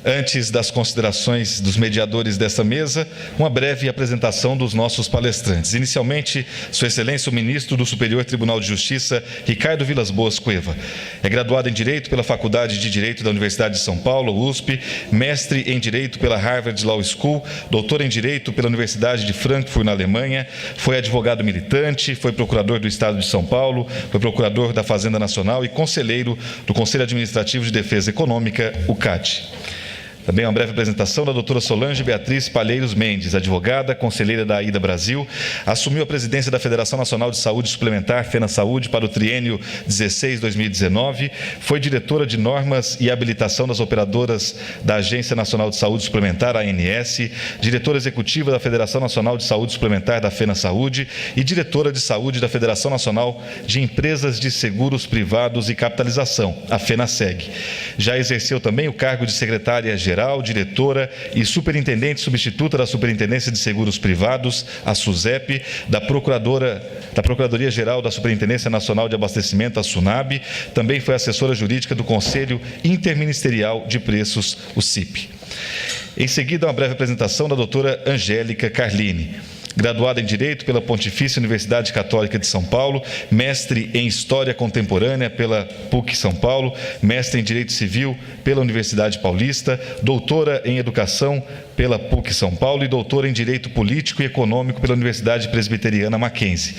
Antes das considerações dos mediadores desta mesa, uma breve apresentação dos nossos palestrantes. Inicialmente, Sua Excelência, o Ministro do Superior Tribunal de Justiça, Ricardo Vilas Boas Cueva. É graduado em Direito pela Faculdade de Direito da Universidade de São Paulo, USP, mestre em Direito pela Harvard Law School, doutor em Direito pela Universidade de Frankfurt, na Alemanha, foi advogado militante, foi procurador do Estado de São Paulo, foi procurador da Fazenda Nacional e conselheiro do Conselho Administrativo de Defesa Econômica, o CAD. Também uma breve apresentação da doutora Solange Beatriz Palheiros Mendes, advogada, conselheira da AIDA Brasil, assumiu a presidência da Federação Nacional de Saúde Suplementar, FenaSaúde, para o triênio 16-2019, foi diretora de normas e habilitação das operadoras da Agência Nacional de Saúde Suplementar, ANS, diretora executiva da Federação Nacional de Saúde Suplementar da FenaSaúde e diretora de saúde da Federação Nacional de Empresas de Seguros Privados e Capitalização, a FenaSeg. Já exerceu também o cargo de secretária-geral, diretora e superintendente substituta da Superintendência de Seguros Privados, a SUSEP, da Procuradoria-Geral da Superintendência Nacional de Abastecimento, a SUNAB, também foi assessora jurídica do Conselho Interministerial de Preços, o CIP. Em seguida, uma breve apresentação da doutora Angélica Carlini. Graduada em Direito pela Pontifícia Universidade Católica de São Paulo, mestre em História Contemporânea pela PUC São Paulo, mestre em Direito Civil pela Universidade Paulista, doutora em Educação pela PUC São Paulo e doutora em Direito Político e Econômico pela Universidade Presbiteriana Mackenzie.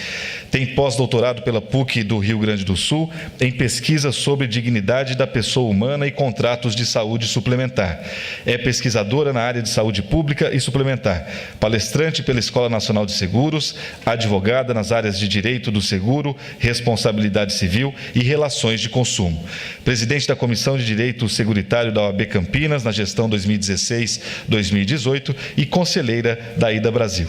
Tem pós-doutorado pela PUC do Rio Grande do Sul em pesquisa sobre dignidade da pessoa humana e contratos de saúde suplementar. É pesquisadora na área de saúde pública e suplementar, palestrante pela Escola Nacional de Seguros, advogada nas áreas de Direito do Seguro, Responsabilidade Civil e Relações de Consumo. Presidente da Comissão de Direito Seguritário da OAB Campinas na gestão 2016-2018 e conselheira da AIDA Brasil.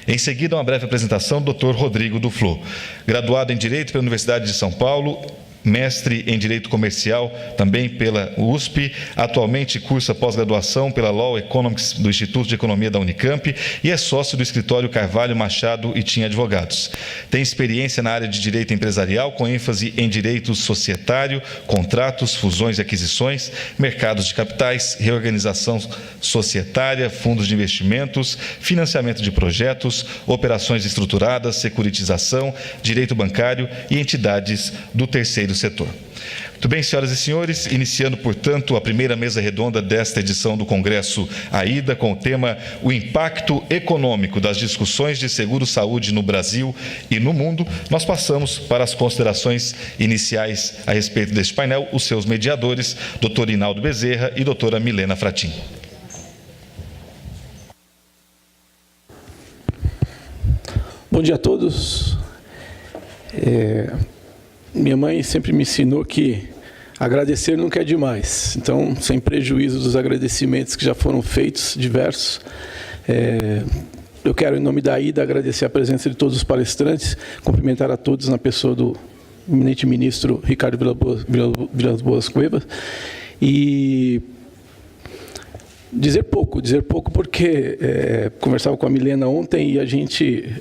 Em seguida, uma breve apresentação do Dr. Rodrigo Duflo, graduado em Direito pela Universidade de São Paulo, mestre em Direito Comercial, também pela USP, atualmente cursa pós-graduação pela Law Economics do Instituto de Economia da Unicamp e é sócio do escritório Carvalho, Machado e Tim Advogados. Tem experiência na área de Direito Empresarial, com ênfase em Direito Societário, Contratos, Fusões e Aquisições, Mercados de Capitais, Reorganização Societária, Fundos de Investimentos, Financiamento de Projetos, Operações Estruturadas, Securitização, Direito Bancário e Entidades do Terceiro Setor. Muito bem, senhoras e senhores, iniciando, portanto, a primeira mesa redonda desta edição do Congresso AIDA, com o tema O Impacto Econômico das Discussões de Seguro-Saúde no Brasil e no Mundo, nós passamos para as considerações iniciais a respeito deste painel, os seus mediadores, doutor Inaldo Bezerra e doutora Milena Fratin. Bom dia a todos. Minha mãe sempre me ensinou que agradecer nunca é demais. Então, sem prejuízo dos agradecimentos que já foram feitos, diversos, eu quero, em nome da AIDA, agradecer a presença de todos os palestrantes, cumprimentar a todos na pessoa do eminente ministro Ricardo Vilas Boas Cueva e dizer pouco porque conversava com a Milena ontem e a gente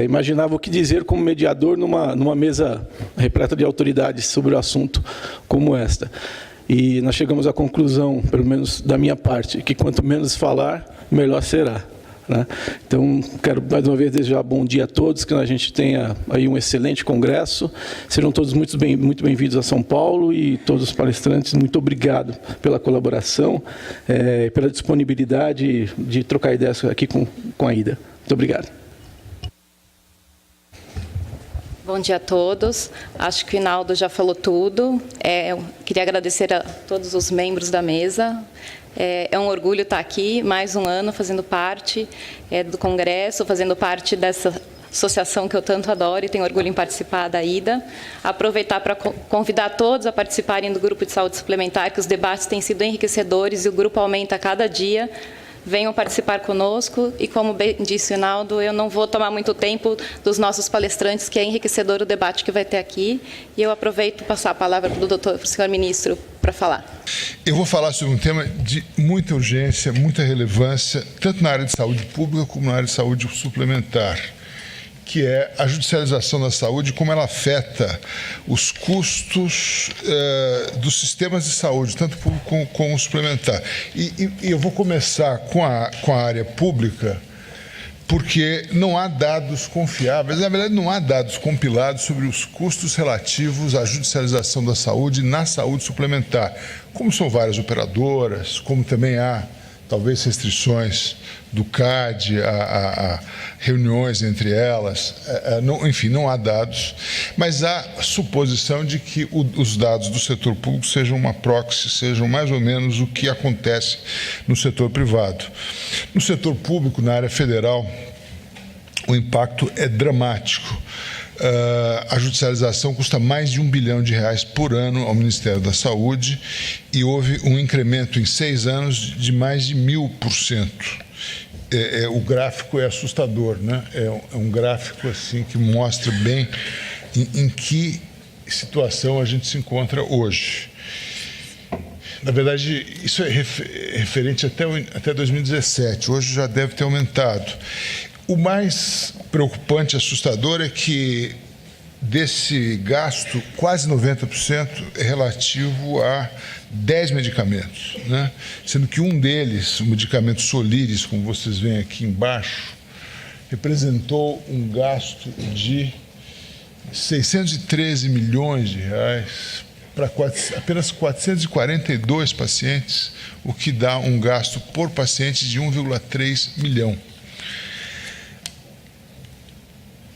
imaginava o que dizer como mediador numa mesa repleta de autoridades sobre o assunto como esta. E nós chegamos à conclusão, pelo menos da minha parte, que quanto menos falar, melhor será, né? Então, quero mais uma vez desejar bom dia a todos, que a gente tenha aí um excelente congresso. Sejam todos muito bem-vindos a São Paulo e todos os palestrantes, muito obrigado pela colaboração, pela disponibilidade de trocar ideias aqui com a AIDA. Muito obrigado. Bom dia a todos. Acho que o Inaldo já falou tudo. Eu queria agradecer a todos os membros da mesa. É um orgulho estar aqui, mais um ano, fazendo parte do Congresso, fazendo parte dessa associação que eu tanto adoro e tenho orgulho em participar da AIDA. Aproveitar para convidar todos a participarem do Grupo de Saúde Suplementar, que os debates têm sido enriquecedores e o grupo aumenta a cada dia. Venham participar conosco e, como bem disse o Inaldo, eu não vou tomar muito tempo dos nossos palestrantes, que é enriquecedor o debate que vai ter aqui, e eu aproveito para passar a palavra para o senhor ministro para falar. Eu vou falar sobre um tema de muita urgência, muita relevância, tanto na área de saúde pública como na área de saúde suplementar. que é a judicialização da saúde, como ela afeta os custos dos sistemas de saúde, tanto público como suplementar. E eu vou começar com a área pública, porque não há dados confiáveis, na verdade não há dados compilados sobre os custos relativos à judicialização da saúde na saúde suplementar. Como são várias operadoras, como também há talvez restrições do CAD, a reuniões entre elas, enfim, não há dados, mas há suposição de que os dados do setor público sejam uma proxy, sejam mais ou menos o que acontece no setor privado. No setor público, na área federal, o impacto é dramático. A judicialização custa mais de R$1 bilhão por ano ao Ministério da Saúde e houve um incremento em 6 anos de mais de 1000%. O gráfico é assustador, né? É um gráfico assim que mostra bem em que situação a gente se encontra hoje. Na verdade, isso é referente até 2017, hoje já deve ter aumentado. O mais preocupante e assustador é que desse gasto, quase 90% é relativo a 10 medicamentos, né? Sendo que um deles, o medicamento Soliris, como vocês veem aqui embaixo, representou um gasto de R$613 milhões para apenas 442 pacientes, o que dá um gasto por paciente de 1,3 milhão.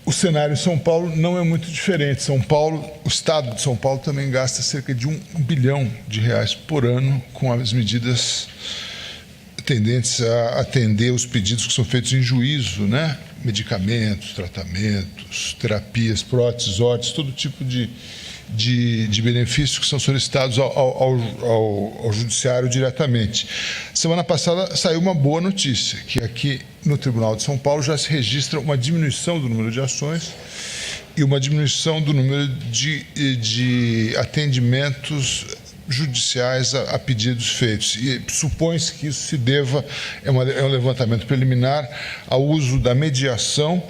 O cenário em São Paulo não é muito diferente. O estado de São Paulo também gasta cerca de R$1 bilhão por ano com as medidas tendentes a atender os pedidos que são feitos em juízo, né? Medicamentos, tratamentos, terapias, próteses, órteses, todo tipo de benefícios que são solicitados ao judiciário diretamente. Semana passada saiu uma boa notícia, que aqui no Tribunal de São Paulo já se registra uma diminuição do número de ações e uma diminuição do número de atendimentos judiciais a pedidos feitos. E supõe-se que isso se deva, é um levantamento preliminar, ao uso da mediação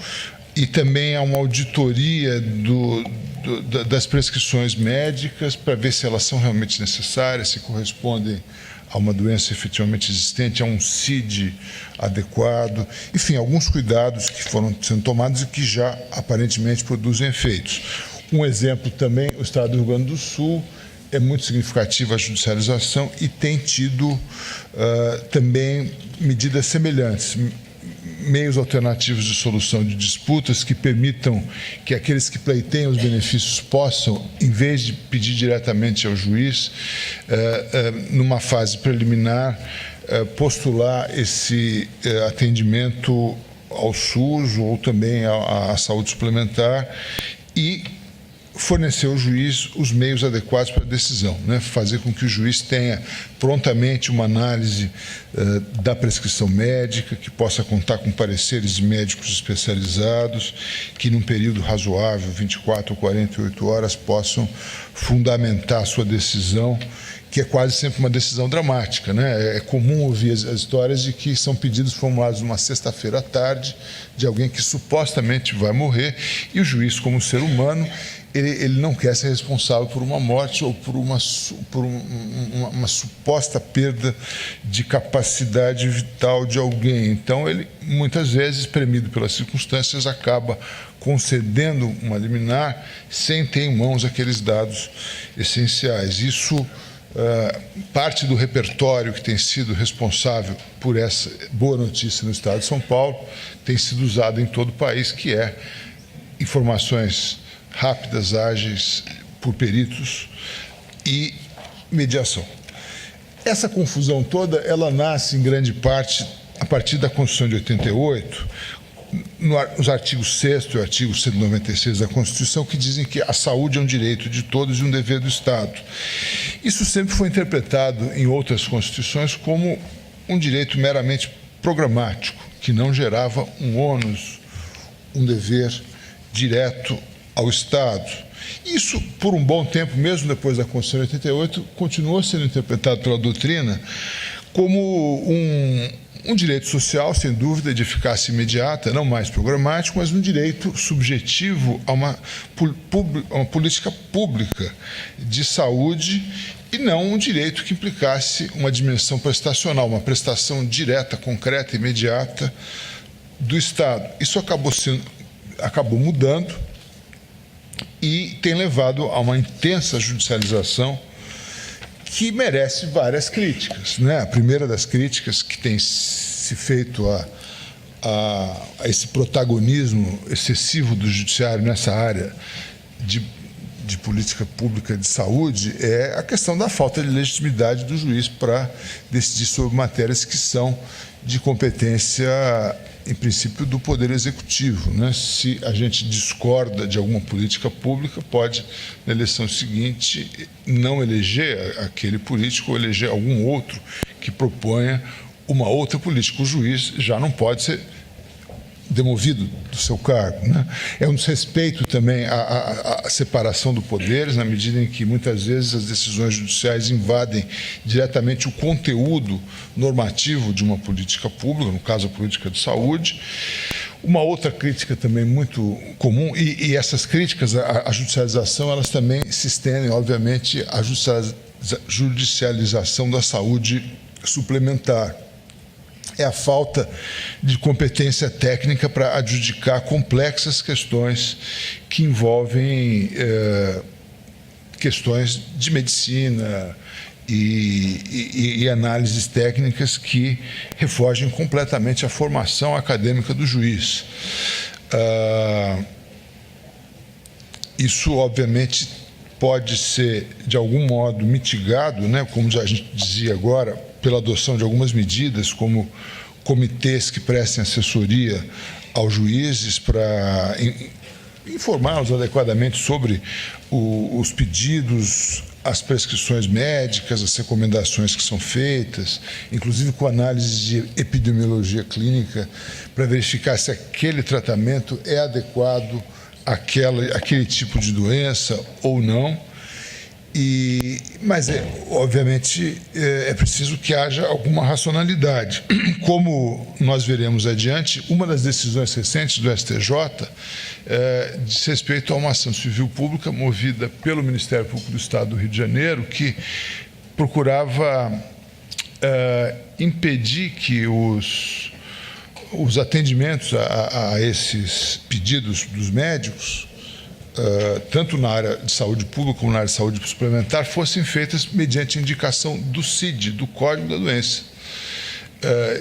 e também a uma auditoria das prescrições médicas para ver se elas são realmente necessárias, se correspondem a uma doença efetivamente existente, a um CID adequado. Enfim, alguns cuidados que foram sendo tomados e que já aparentemente produzem efeitos. Um exemplo também, o Estado do Rio Grande do Sul, é muito significativa a judicialização e tem tido também medidas semelhantes, meios alternativos de solução de disputas que permitam que aqueles que pleiteiam os benefícios possam, em vez de pedir diretamente ao juiz, numa fase preliminar, postular esse atendimento ao SUS ou também à saúde suplementar e fornecer ao juiz os meios adequados para a decisão, né? Fazer com que o juiz tenha prontamente uma análise da prescrição médica, que possa contar com pareceres de médicos especializados, que num período razoável, 24 ou 48 horas, possam fundamentar a sua decisão, que é quase sempre uma decisão dramática, né? É comum ouvir as histórias de que são pedidos formulados numa sexta-feira à tarde de alguém que supostamente vai morrer e o juiz, como ser humano, ele não quer ser responsável por uma morte ou por uma suposta perda de capacidade vital de alguém. Então, ele, muitas vezes, espremido pelas circunstâncias, acaba concedendo uma liminar sem ter em mãos aqueles dados essenciais. Isso parte do repertório que tem sido responsável por essa boa notícia no Estado de São Paulo tem sido usado em todo o país, que é informações rápidas, ágeis, por peritos e mediação. Essa confusão toda, ela nasce em grande parte a partir da Constituição de 88, nos artigos 6º e artigo 196 da Constituição, que dizem que a saúde é um direito de todos e um dever do Estado. Isso sempre foi interpretado em outras constituições como um direito meramente programático, que não gerava um ônus, um dever direto ao Estado. Isso, por um bom tempo, mesmo depois da Constituição de 88, continuou sendo interpretado pela doutrina como um direito social, sem dúvida, de eficácia imediata, não mais programático, mas um direito subjetivo a uma política pública de saúde e não um direito que implicasse uma dimensão prestacional, uma prestação direta, concreta, imediata do Estado. Isso acabou mudando e tem levado a uma intensa judicialização que merece várias críticas, né? A primeira das críticas que tem se feito a esse protagonismo excessivo do judiciário nessa área de política pública de saúde é a questão da falta de legitimidade do juiz para decidir sobre matérias que são de competência, em princípio, do Poder Executivo, né? Se a gente discorda de alguma política pública, pode, na eleição seguinte, não eleger aquele político ou eleger algum outro que proponha uma outra política. O juiz já não pode ser demovido do seu cargo, né? É um desrespeito também à separação do poderes, na medida em que muitas vezes as decisões judiciais invadem diretamente o conteúdo normativo de uma política pública, no caso a política de saúde. Uma outra crítica também muito comum, e essas críticas à judicialização, elas também se estendem, obviamente, à judicialização da saúde suplementar. É a falta de competência técnica para adjudicar complexas questões que envolvem questões de medicina e análises técnicas que refogem completamente a formação acadêmica do juiz. Isso, obviamente, pode ser, de algum modo, mitigado, né, como a gente dizia agora, pela adoção de algumas medidas, como comitês que prestem assessoria aos juízes para informá-los adequadamente sobre os pedidos, as prescrições médicas, as recomendações que são feitas, inclusive com análise de epidemiologia clínica, para verificar se aquele tratamento é adequado àquele tipo de doença ou não. Mas, obviamente, é preciso que haja alguma racionalidade. Como nós veremos adiante, uma das decisões recentes do STJ diz respeito a uma ação civil pública movida pelo Ministério Público do Estado do Rio de Janeiro, que procurava impedir que os atendimentos a esses pedidos dos médicos, tanto na área de saúde pública como na área de saúde suplementar, fossem feitas mediante indicação do CID, do Código da Doença.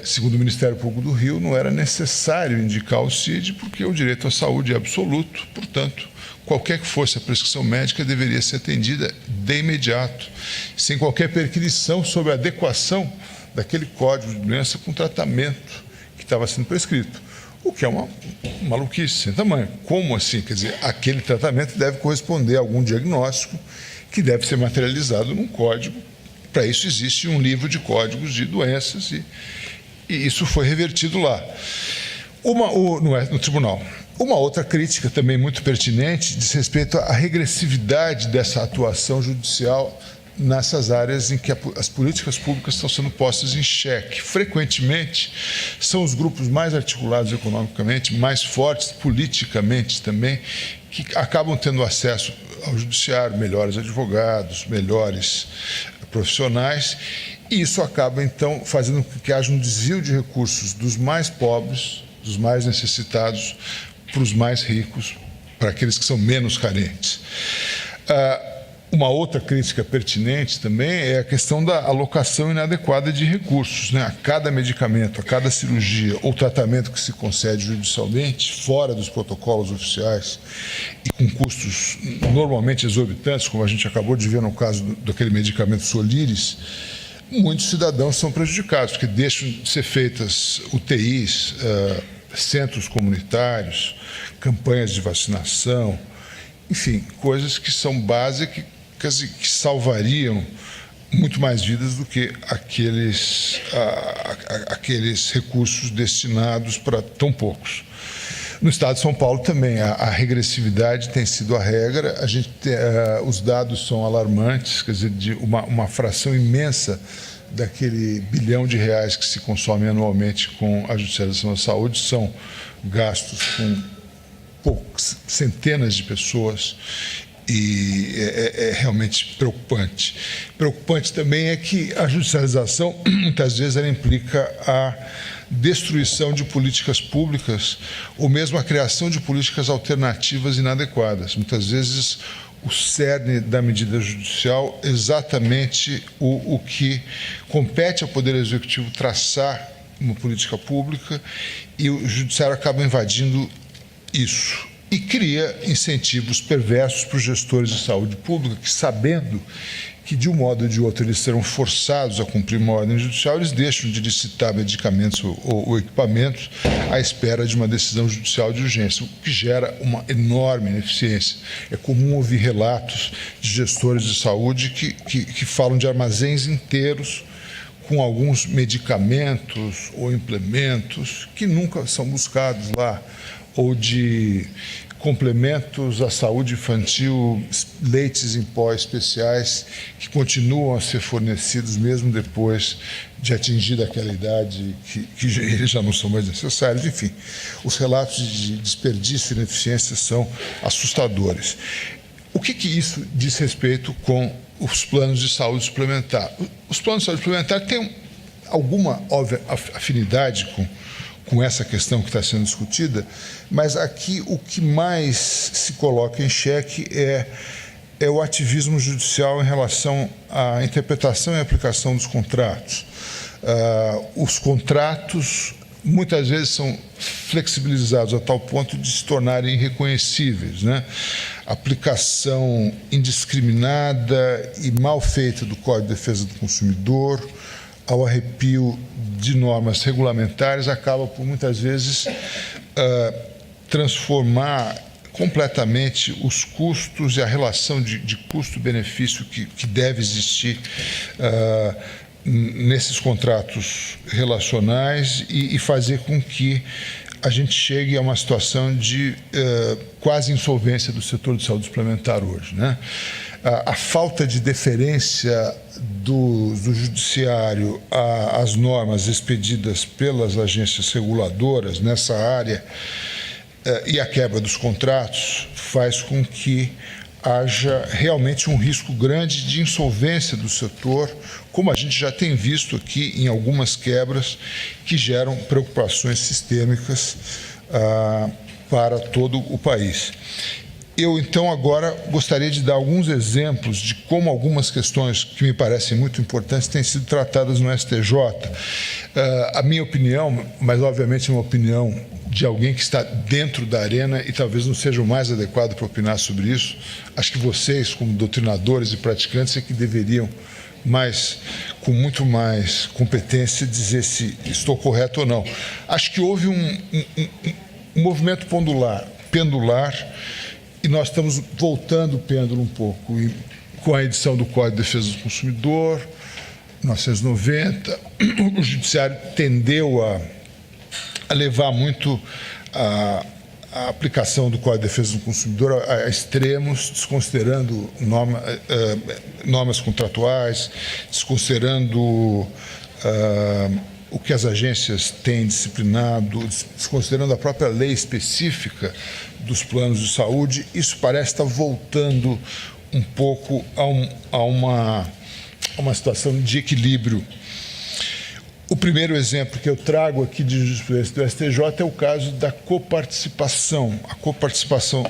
Segundo o Ministério Público do Rio, não era necessário indicar o CID, porque o direito à saúde é absoluto, portanto, qualquer que fosse a prescrição médica deveria ser atendida de imediato, sem qualquer perquisição sobre a adequação daquele código de doença com o tratamento que estava sendo prescrito. O que é uma maluquice sem tamanho. Como assim? Quer dizer, aquele tratamento deve corresponder a algum diagnóstico que deve ser materializado num código. Para isso existe um livro de códigos de doenças e isso foi revertido lá, no tribunal. Uma outra crítica também muito pertinente diz respeito à regressividade dessa atuação judicial nessas áreas em que as políticas públicas estão sendo postas em xeque. Frequentemente, são os grupos mais articulados economicamente, mais fortes politicamente também, que acabam tendo acesso ao judiciário, melhores advogados, melhores profissionais, e isso acaba, então, fazendo com que haja um desvio de recursos dos mais pobres, dos mais necessitados, para os mais ricos, para aqueles que são menos carentes. Uma outra crítica pertinente também é a questão da alocação inadequada de recursos, né? A cada medicamento, a cada cirurgia ou tratamento que se concede judicialmente, fora dos protocolos oficiais e com custos normalmente exorbitantes, como a gente acabou de ver no caso daquele medicamento Soliris, muitos cidadãos são prejudicados, porque deixam de ser feitas UTIs, centros comunitários, campanhas de vacinação, enfim, coisas que são básicas e que salvariam muito mais vidas do que aqueles recursos destinados para tão poucos. No estado de São Paulo também, a regressividade tem sido a regra, os dados são alarmantes, quer dizer, de uma fração imensa daquele R$ bilhão que se consome anualmente com a judicialização da saúde são gastos com centenas de pessoas, e é realmente preocupante. Preocupante também é que a judicialização, muitas vezes, ela implica a destruição de políticas públicas ou mesmo a criação de políticas alternativas inadequadas. Muitas vezes, o cerne da medida judicial é exatamente o que compete ao Poder Executivo traçar uma política pública, e o Judiciário acaba invadindo isso e cria incentivos perversos para os gestores de saúde pública que, sabendo que de um modo ou de outro eles serão forçados a cumprir uma ordem judicial, eles deixam de licitar medicamentos ou equipamentos à espera de uma decisão judicial de urgência, o que gera uma enorme ineficiência. É comum ouvir relatos de gestores de saúde que falam de armazéns inteiros com alguns medicamentos ou implementos que nunca são buscados lá, ou de complementos à saúde infantil, leites em pó especiais que continuam a ser fornecidos mesmo depois de atingida aquela idade que eles já não são mais necessários. Enfim, os relatos de desperdício e ineficiência são assustadores. O que isso diz respeito com os planos de saúde suplementar? Os planos de saúde suplementar têm alguma óbvia afinidade com essa questão que está sendo discutida, mas aqui o que mais se coloca em xeque é o ativismo judicial em relação à interpretação e aplicação dos contratos. Os contratos muitas vezes são flexibilizados a tal ponto de se tornarem irreconhecíveis, né? Aplicação indiscriminada e mal feita do Código de Defesa do Consumidor, ao arrepio de normas regulamentares, acaba por muitas vezes transformar completamente os custos e a relação de custo-benefício que deve existir nesses contratos relacionais e fazer com que a gente chegue a uma situação de quase insolvência do setor de saúde suplementar hoje, né? A falta de deferência do judiciário às normas expedidas pelas agências reguladoras nessa área e a quebra dos contratos faz com que haja realmente um risco grande de insolvência do setor, como a gente já tem visto aqui em algumas quebras que geram preocupações sistêmicas para todo o país. Eu, então, agora gostaria de dar alguns exemplos de como algumas questões que me parecem muito importantes têm sido tratadas no STJ. A minha opinião, mas obviamente uma opinião de alguém que está dentro da arena e talvez não seja o mais adequado para opinar sobre isso, acho que vocês, como doutrinadores e praticantes, é que deveriam com muito mais competência dizer se estou correto ou não. Acho que houve um movimento pendular, e nós estamos voltando o pêndulo um pouco. E com a edição do Código de Defesa do Consumidor, 1990, o Judiciário tendeu a levar muito a aplicação do Código de Defesa do Consumidor a extremos, desconsiderando normas contratuais, desconsiderando o que as agências têm disciplinado, desconsiderando a própria lei específica dos planos de saúde. Isso parece estar voltando um pouco a uma situação de equilíbrio. O primeiro exemplo que eu trago aqui de jurisprudência do STJ é o caso da coparticipação. A coparticipação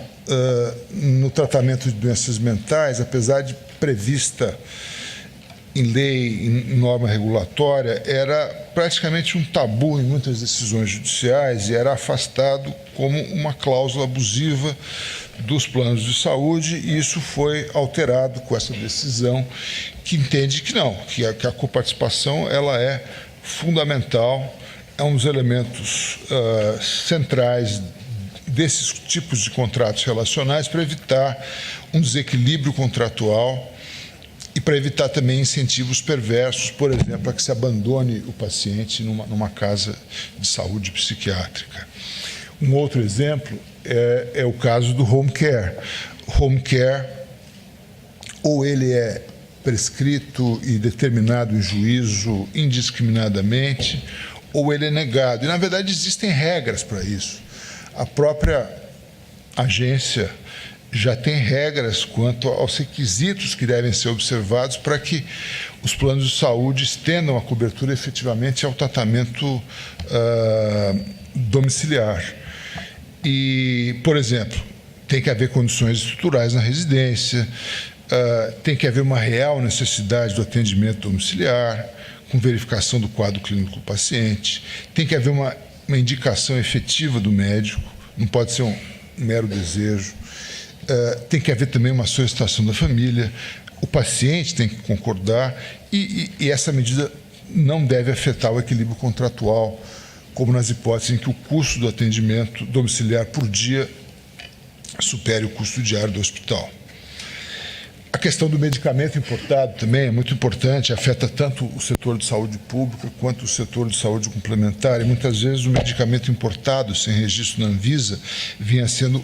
no tratamento de doenças mentais, apesar de prevista em lei, em norma regulatória, era praticamente um tabu em muitas decisões judiciais e era afastado como uma cláusula abusiva dos planos de saúde, e isso foi alterado com essa decisão que entende que não, que a coparticipação ela é fundamental, é um dos elementos centrais desses tipos de contratos relacionais para evitar um desequilíbrio contratual e para evitar também incentivos perversos, por exemplo, a que se abandone o paciente numa casa de saúde psiquiátrica. Um outro exemplo é o caso do home care. Home care, ou ele é prescrito e determinado em juízo indiscriminadamente, ou ele é negado. E, na verdade, existem regras para isso. A própria agência já tem regras quanto aos requisitos que devem ser observados para que os planos de saúde estendam a cobertura efetivamente ao tratamento domiciliar. E, por exemplo, tem que haver condições estruturais na residência, tem que haver uma real necessidade do atendimento domiciliar, com verificação do quadro clínico do paciente, tem que haver uma indicação efetiva do médico, não pode ser um mero desejo, tem que haver também uma solicitação da família, o paciente tem que concordar e essa medida não deve afetar o equilíbrio contratual, como nas hipóteses em que o custo do atendimento domiciliar por dia supere o custo diário do hospital. A questão do medicamento importado também é muito importante, afeta tanto o setor de saúde pública quanto o setor de saúde complementar, e muitas vezes o medicamento importado sem registro na Anvisa vinha sendo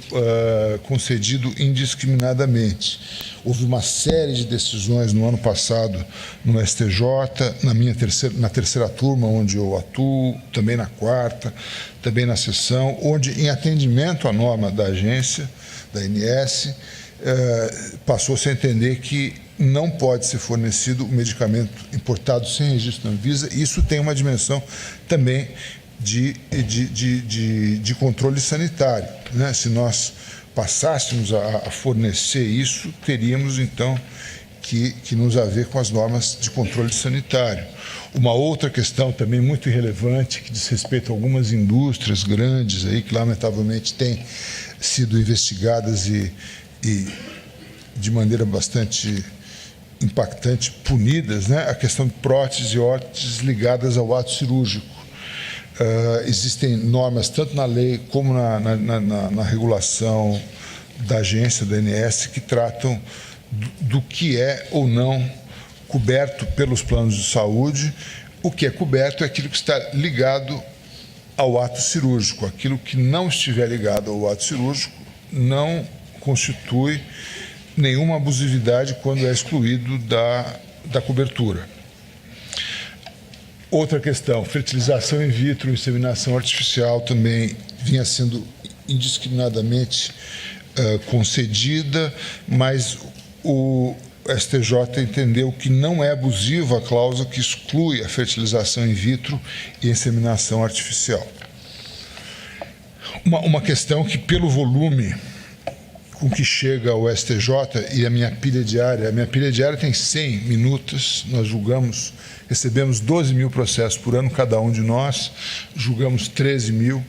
concedido indiscriminadamente. Houve uma série de decisões no ano passado no STJ, na terceira turma, onde eu atuo, também na quarta, também na sessão, onde, em atendimento à norma da agência, da ANS, passou-se a entender que não pode ser fornecido o medicamento importado sem registro na Anvisa. Isso tem uma dimensão também de controle sanitário, né? Se nós passássemos a fornecer isso, teríamos, então, que nos haver com as normas de controle sanitário. Uma outra questão também muito relevante, que diz respeito a algumas indústrias grandes aí, que lamentavelmente têm sido investigadas e de maneira bastante impactante, punidas, né? A questão de próteses e órteses ligadas ao ato cirúrgico. Existem normas, tanto na lei como na regulação da agência, da ANS, que tratam do que é ou não coberto pelos planos de saúde. O que é coberto é aquilo que está ligado ao ato cirúrgico. Aquilo que não estiver ligado ao ato cirúrgico não constitui nenhuma abusividade quando é excluído da cobertura. Outra questão, fertilização in vitro, inseminação artificial também vinha sendo indiscriminadamente concedida, mas o STJ entendeu que não é abusiva a cláusula que exclui a fertilização in vitro e a inseminação artificial. Uma questão que, pelo volume com que chega ao STJ e a minha pilha diária tem 100 minutas, nós recebemos 12 mil processos por ano, cada um de nós, julgamos 13 mil,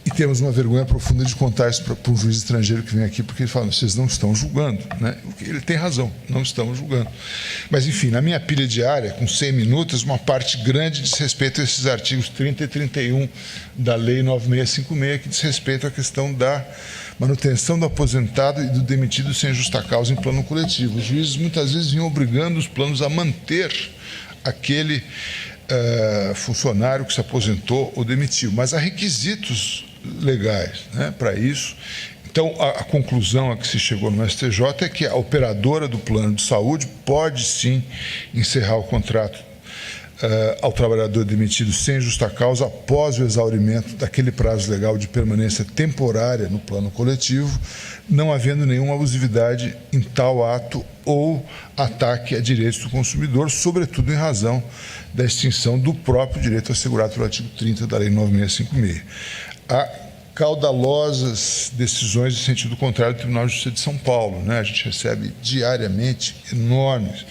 e temos uma vergonha profunda de contar isso para um juiz estrangeiro que vem aqui, porque ele fala, vocês não estão julgando, né? Ele tem razão, não estamos julgando. Mas, enfim, na minha pilha diária, com 100 minutos, uma parte grande diz respeito a esses artigos 30 e 31 da Lei 9656, que diz respeito à questão da manutenção do aposentado e do demitido sem justa causa em plano coletivo. Os juízes muitas vezes vinham obrigando os planos a manter aquele funcionário que se aposentou ou demitiu, mas há requisitos legais, né, para isso. Então, a conclusão a que se chegou no STJ é que a operadora do plano de saúde pode, sim, encerrar o contrato ao trabalhador demitido sem justa causa após o exaurimento daquele prazo legal de permanência temporária no plano coletivo, não havendo nenhuma abusividade em tal ato ou ataque a direitos do consumidor, sobretudo em razão da extinção do próprio direito assegurado pelo artigo 30 da Lei 9656. Há caudalosas decisões de sentido contrário do Tribunal de Justiça de São Paulo, né? A gente recebe diariamente enormes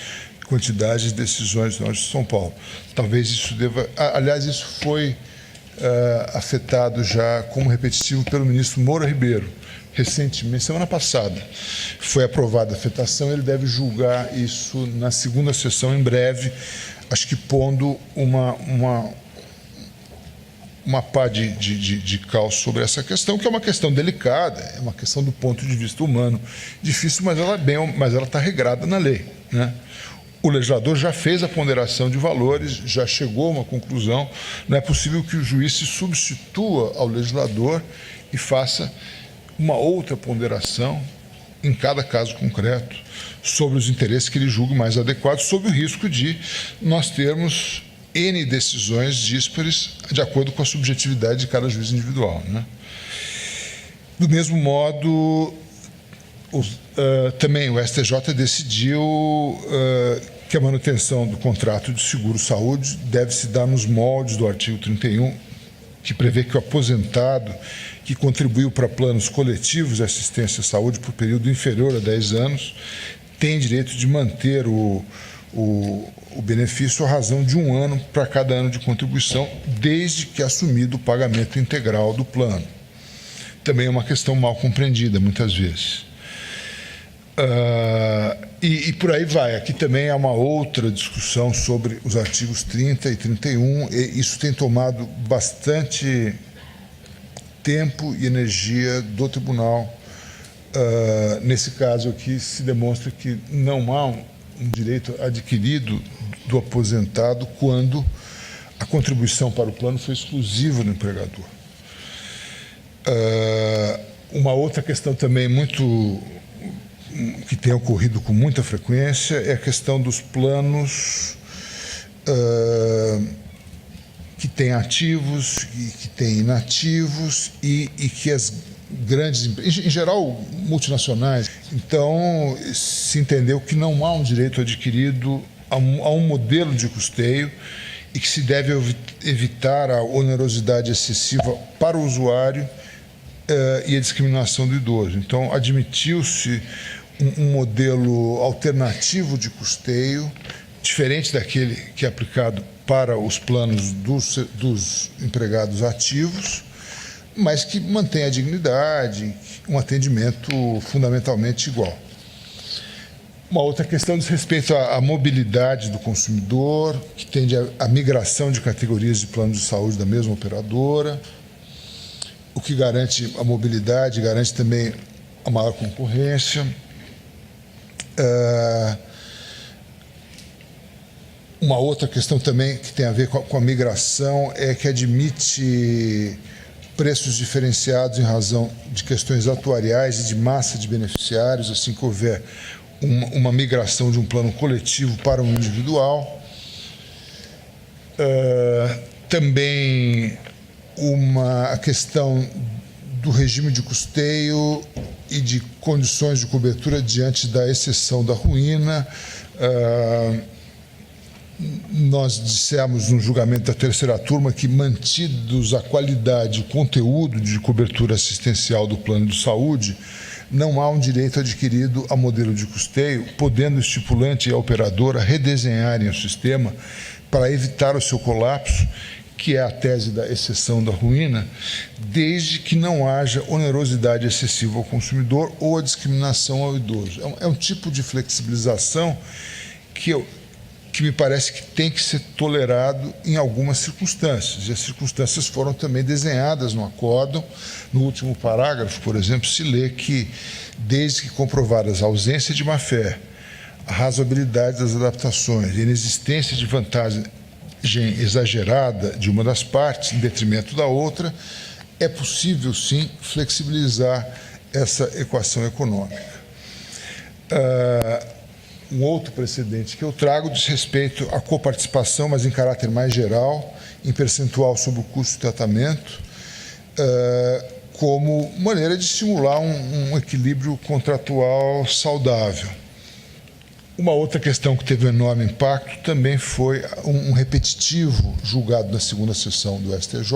quantidades de decisões do Tribunal de São Paulo. Talvez isso deva... Aliás, isso foi afetado já como repetitivo pelo ministro Moura Ribeiro. Recentemente, semana passada, foi aprovada a afetação, ele deve julgar isso na segunda sessão em breve, acho que pondo uma pá de cal sobre essa questão, que é uma questão delicada, é uma questão do ponto de vista humano difícil, mas ela está regrada na lei, né? O legislador já fez a ponderação de valores, já chegou a uma conclusão, não é possível que o juiz se substitua ao legislador e faça uma outra ponderação em cada caso concreto, sobre os interesses que ele julgue mais adequados, sob o risco de nós termos N decisões díspares de acordo com a subjetividade de cada juiz individual, né? Do mesmo modo, também o STJ decidiu que a manutenção do contrato de seguro-saúde deve se dar nos moldes do artigo 31, que prevê que o aposentado que contribuiu para planos coletivos de assistência à saúde por período inferior a 10 anos tem direito de manter o benefício à razão de 1 ano para cada ano de contribuição, desde que assumido o pagamento integral do plano. Também é uma questão mal compreendida, muitas vezes. E por aí vai. Aqui também há uma outra discussão sobre os artigos 30 e 31, e isso tem tomado bastante tempo e energia do tribunal. Nesse caso aqui, se demonstra que não há um direito adquirido do aposentado quando a contribuição para o plano foi exclusiva do empregador. Uma outra questão também que tem ocorrido com muita frequência é a questão dos planos que têm ativos e que têm inativos e que as grandes empresas, em geral multinacionais, então se entendeu que não há um direito adquirido a um modelo de custeio e que se deve evitar a onerosidade excessiva para o usuário e a discriminação do idoso. Então, admitiu-se um modelo alternativo de custeio, diferente daquele que é aplicado para os planos dos empregados ativos, mas que mantém a dignidade, um atendimento fundamentalmente igual. Uma outra questão diz respeito à mobilidade do consumidor, que tende à migração de categorias de plano de saúde da mesma operadora, o que garante a mobilidade, garante também a maior concorrência. Uma outra questão também que tem a ver com a migração é que admite preços diferenciados em razão de questões atuariais e de massa de beneficiários, assim que houver uma migração de um plano coletivo para um individual. Também a questão do regime de custeio e de condições de cobertura diante da exceção da ruína. Nós dissemos no julgamento da terceira turma que, mantidos a qualidade e o conteúdo de cobertura assistencial do plano de saúde, não há um direito adquirido a modelo de custeio, podendo o estipulante e a operadora redesenharem o sistema para evitar o seu colapso, que é a tese da exceção da ruína, desde que não haja onerosidade excessiva ao consumidor ou a discriminação ao idoso. É um tipo de flexibilização que me parece que tem que ser tolerado em algumas circunstâncias. E as circunstâncias foram também desenhadas no acórdão. No último parágrafo, por exemplo, se lê que, desde que comprovadas a ausência de má-fé, a razoabilidade das adaptações e a inexistência de vantagem exagerada de uma das partes em detrimento da outra, é possível, sim, flexibilizar essa equação econômica. Um outro precedente que eu trago diz respeito à coparticipação, mas em caráter mais geral, em percentual sobre o custo do tratamento, como maneira de estimular um equilíbrio contratual saudável. Uma outra questão que teve um enorme impacto também foi um repetitivo julgado na segunda sessão do STJ,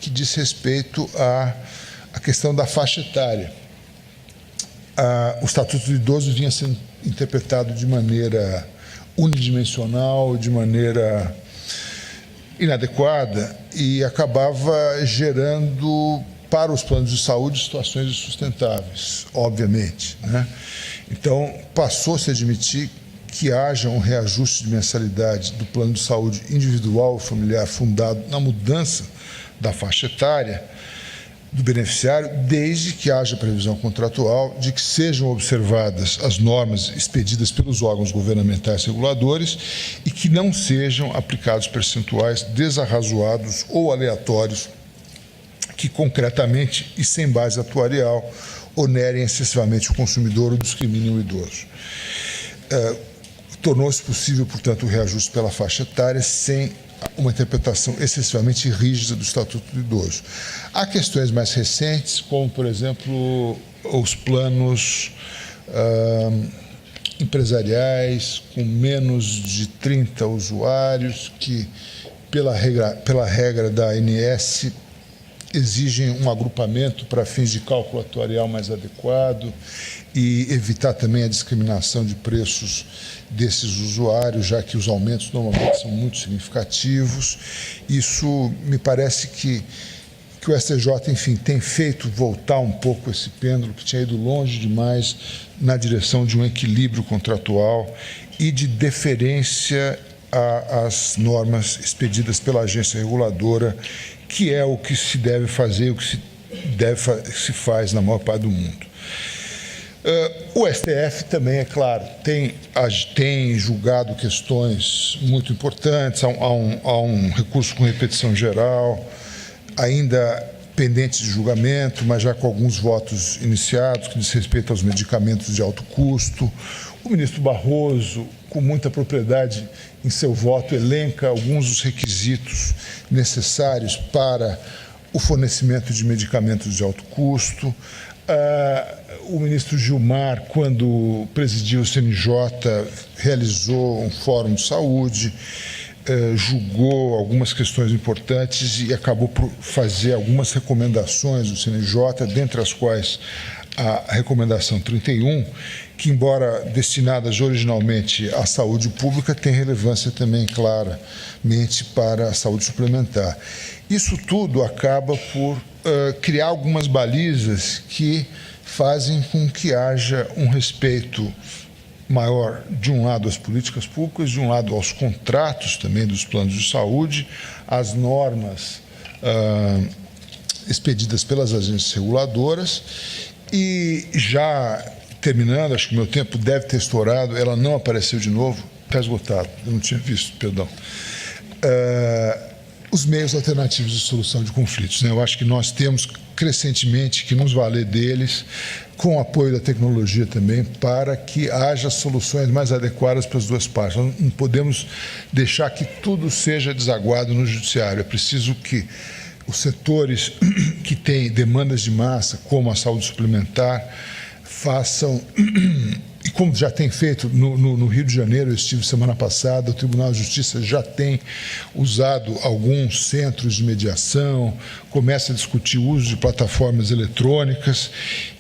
que diz respeito à questão da faixa etária. O Estatuto do Idoso vinha sendo interpretado de maneira unidimensional, de maneira inadequada, e acabava gerando para os planos de saúde situações insustentáveis, obviamente, né? Então, passou-se a admitir que haja um reajuste de mensalidade do plano de saúde individual ou familiar fundado na mudança da faixa etária do beneficiário, desde que haja previsão contratual de que sejam observadas as normas expedidas pelos órgãos governamentais reguladores e que não sejam aplicados percentuais desarrazoados ou aleatórios que, concretamente e sem base atuarial, onerem excessivamente o consumidor ou discriminem o idoso. Tornou-se possível, portanto, o reajuste pela faixa etária sem uma interpretação excessivamente rígida do Estatuto do Idoso. Há questões mais recentes, como, por exemplo, os planos empresariais com menos de 30 usuários, que, pela regra da ANS, exigem um agrupamento para fins de cálculo atuarial mais adequado e evitar também a discriminação de preços desses usuários, já que os aumentos normalmente são muito significativos. Isso me parece que o STJ, enfim, tem feito voltar um pouco esse pêndulo que tinha ido longe demais na direção de um equilíbrio contratual e de deferência às normas expedidas pela agência reguladora, que é o que se deve fazer, o que se faz na maior parte do mundo. O STF também, é claro, tem julgado questões muito importantes, há um recurso com repetição geral, ainda pendente de julgamento, mas já com alguns votos iniciados, que diz respeito aos medicamentos de alto custo. O ministro Barroso, com muita propriedade em seu voto, elenca alguns dos requisitos necessários para o fornecimento de medicamentos de alto custo. O ministro Gilmar, quando presidiu o CNJ, realizou um fórum de saúde, julgou algumas questões importantes e acabou por fazer algumas recomendações do CNJ, dentre as quais a recomendação 31, que, embora destinadas originalmente à saúde pública, tem relevância também claramente para a saúde suplementar. Isso tudo acaba por criar algumas balizas que fazem com que haja um respeito maior, de um lado, às políticas públicas, de um lado, aos contratos também dos planos de saúde, às normas expedidas pelas agências reguladoras. E já terminando, acho que o meu tempo deve ter estourado, ela não apareceu de novo, está esgotado, eu não tinha visto, perdão. Os meios alternativos de solução de conflitos, né? Eu acho que nós temos crescentemente que nos valer deles, com o apoio da tecnologia também, para que haja soluções mais adequadas para as duas partes. Nós não podemos deixar que tudo seja desaguado no judiciário. É preciso que os setores que têm demandas de massa, como a saúde suplementar, façam, e como já tem feito no Rio de Janeiro, eu estive semana passada, o Tribunal de Justiça já tem usado alguns centros de mediação, começa a discutir o uso de plataformas eletrônicas.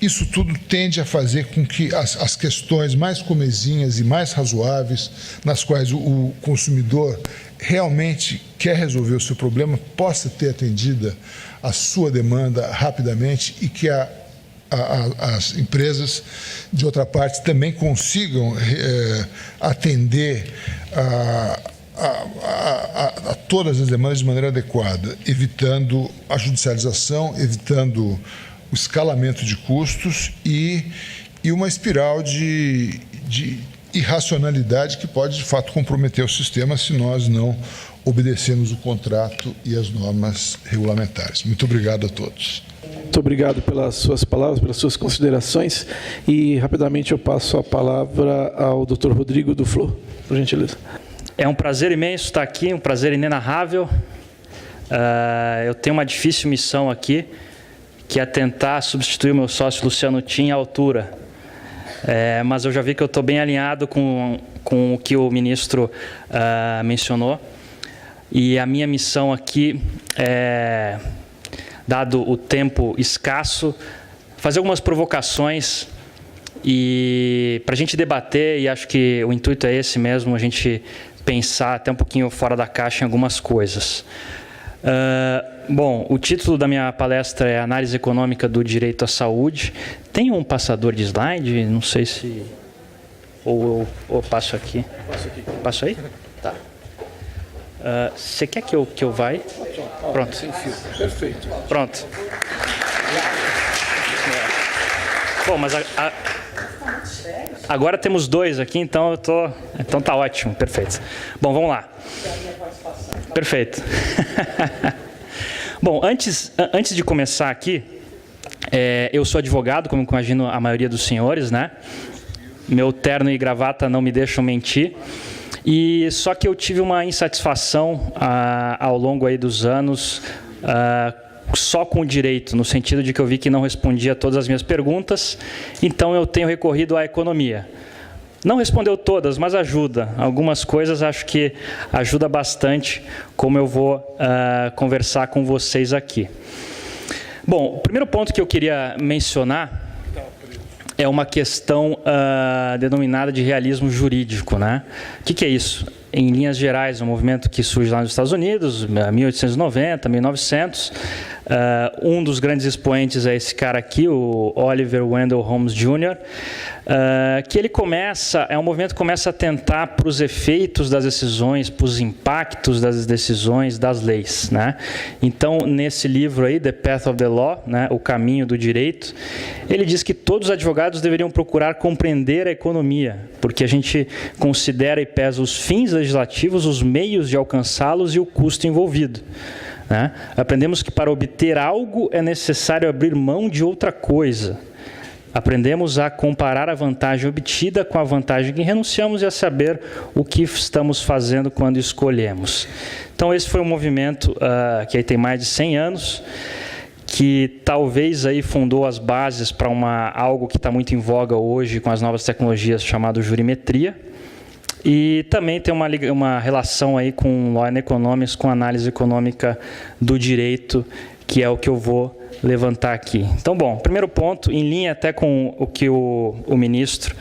Isso tudo tende a fazer com que as questões mais comezinhas e mais razoáveis, nas quais o consumidor realmente quer resolver o seu problema, possa ter atendida a sua demanda rapidamente e que as empresas, de outra parte, também consigam atender a todas as demandas de maneira adequada, evitando a judicialização, evitando o escalamento de custos e uma espiral de irracionalidade que pode, de fato, comprometer o sistema se nós não obedecermos o contrato e as normas regulamentares. Muito obrigado a todos. Muito obrigado pelas suas palavras, pelas suas considerações. E, rapidamente, eu passo a palavra ao Dr. Rodrigo Duflo, por gentileza. É um prazer imenso estar aqui, um prazer inenarrável. Eu tenho uma difícil missão aqui, que é tentar substituir o meu sócio Luciano Tim à altura. Mas eu já vi que eu estou bem alinhado com o que o ministro mencionou. E a minha missão aqui é, dado o tempo escasso, fazer algumas provocações e para a gente debater, e acho que o intuito é esse mesmo, a gente pensar até um pouquinho fora da caixa em algumas coisas. Bom, o título da minha palestra é Análise Econômica do Direito à Saúde. Tem um passador de slide? Não sei se... Ou eu passo aqui. Passo aí? Tá. Você quer que eu vá? Pronto. Sem fio. Perfeito. Pronto. Bom, mas agora temos dois aqui, então então tá ótimo, perfeito. Bom, vamos lá. Perfeito. Bom, antes de começar aqui, Eu sou advogado, como imagino a maioria dos senhores, né? Meu terno e gravata não me deixam mentir. E só que eu tive uma insatisfação ao longo aí dos anos só com o direito, no sentido de que eu vi que não respondia a todas as minhas perguntas, então eu tenho recorrido à economia. Não respondeu todas, mas ajuda. Algumas coisas acho que ajuda bastante, como eu vou conversar com vocês aqui. Bom, o primeiro ponto que eu queria mencionar é uma questão denominada de realismo jurídico, né? O que é isso? Em linhas gerais, um movimento que surge lá nos Estados Unidos, 1890, 1900. Um dos grandes expoentes é esse cara aqui, o Oliver Wendell Holmes Jr., que ele é um movimento que começa a tentar para os efeitos das decisões, para os impactos das decisões, das leis, né? Então, nesse livro aí, The Path of the Law, né, O Caminho do Direito, ele diz que todos os advogados deveriam procurar compreender a economia, porque a gente considera e pesa os fins legislativos, os meios de alcançá-los e o custo envolvido. Né? Aprendemos que para obter algo é necessário abrir mão de outra coisa. Aprendemos a comparar a vantagem obtida com a vantagem que renunciamos e a saber o que estamos fazendo quando escolhemos. Então, esse foi um movimento que aí tem mais de 100 anos, que talvez aí fundou as bases para algo que está muito em voga hoje com as novas tecnologias, chamado jurimetria. E também tem uma relação aí com Law and Economics, com análise econômica do direito, que é o que eu vou levantar aqui. Então, bom, primeiro ponto, em linha até com o que o ministro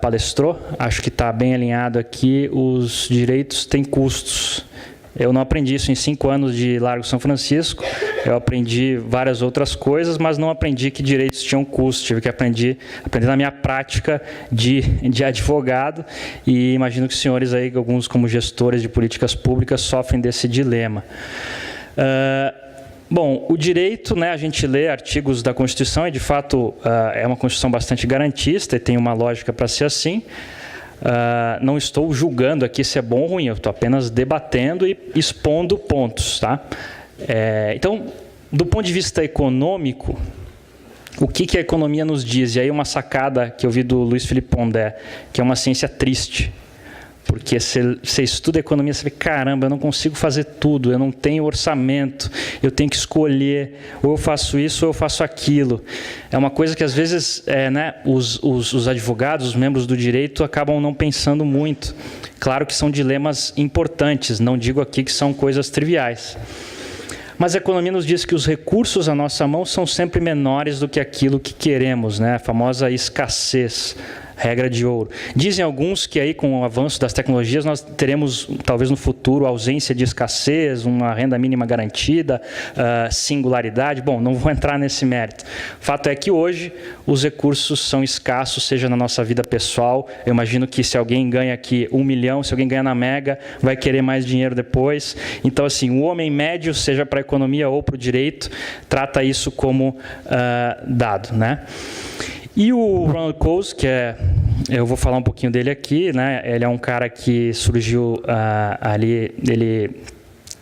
palestrou, acho que está bem alinhado aqui, os direitos têm custos. Eu não aprendi isso em 5 anos de Largo São Francisco, eu aprendi várias outras coisas, mas não aprendi que direitos tinham custo, tive que aprender na minha prática de advogado, e imagino que os senhores aí, alguns como gestores de políticas públicas, sofrem desse dilema. Bom, o direito, né, a gente lê artigos da Constituição, e de fato é uma Constituição bastante garantista, e tem uma lógica para ser assim. Não estou julgando aqui se é bom ou ruim, eu estou apenas debatendo e expondo pontos, tá? Então, do ponto de vista econômico, o que a economia nos diz? E aí uma sacada que eu vi do Luiz Felipe Pondé, que é uma ciência triste, porque você estuda economia, você vê, caramba, eu não consigo fazer tudo, eu não tenho orçamento, eu tenho que escolher, ou eu faço isso ou eu faço aquilo. É uma coisa que às vezes né, os advogados, os membros do direito acabam não pensando muito. Claro que são dilemas importantes, não digo aqui que são coisas triviais. Mas a economia nos diz que os recursos à nossa mão são sempre menores do que aquilo que queremos, né? A famosa escassez, regra de ouro. Dizem alguns que aí com o avanço das tecnologias nós teremos talvez no futuro ausência de escassez, uma renda mínima garantida, singularidade. Bom, não vou entrar nesse mérito. O fato é que hoje os recursos são escassos, seja na nossa vida pessoal. Eu imagino que se alguém ganha aqui 1 milhão, se alguém ganha na Mega, vai querer mais dinheiro depois. Então, assim, o homem médio, seja para a economia ou para o direito, trata isso como dado, né? E o Ronald Coase, eu vou falar um pouquinho dele aqui, né? Ele é um cara que surgiu ali, ele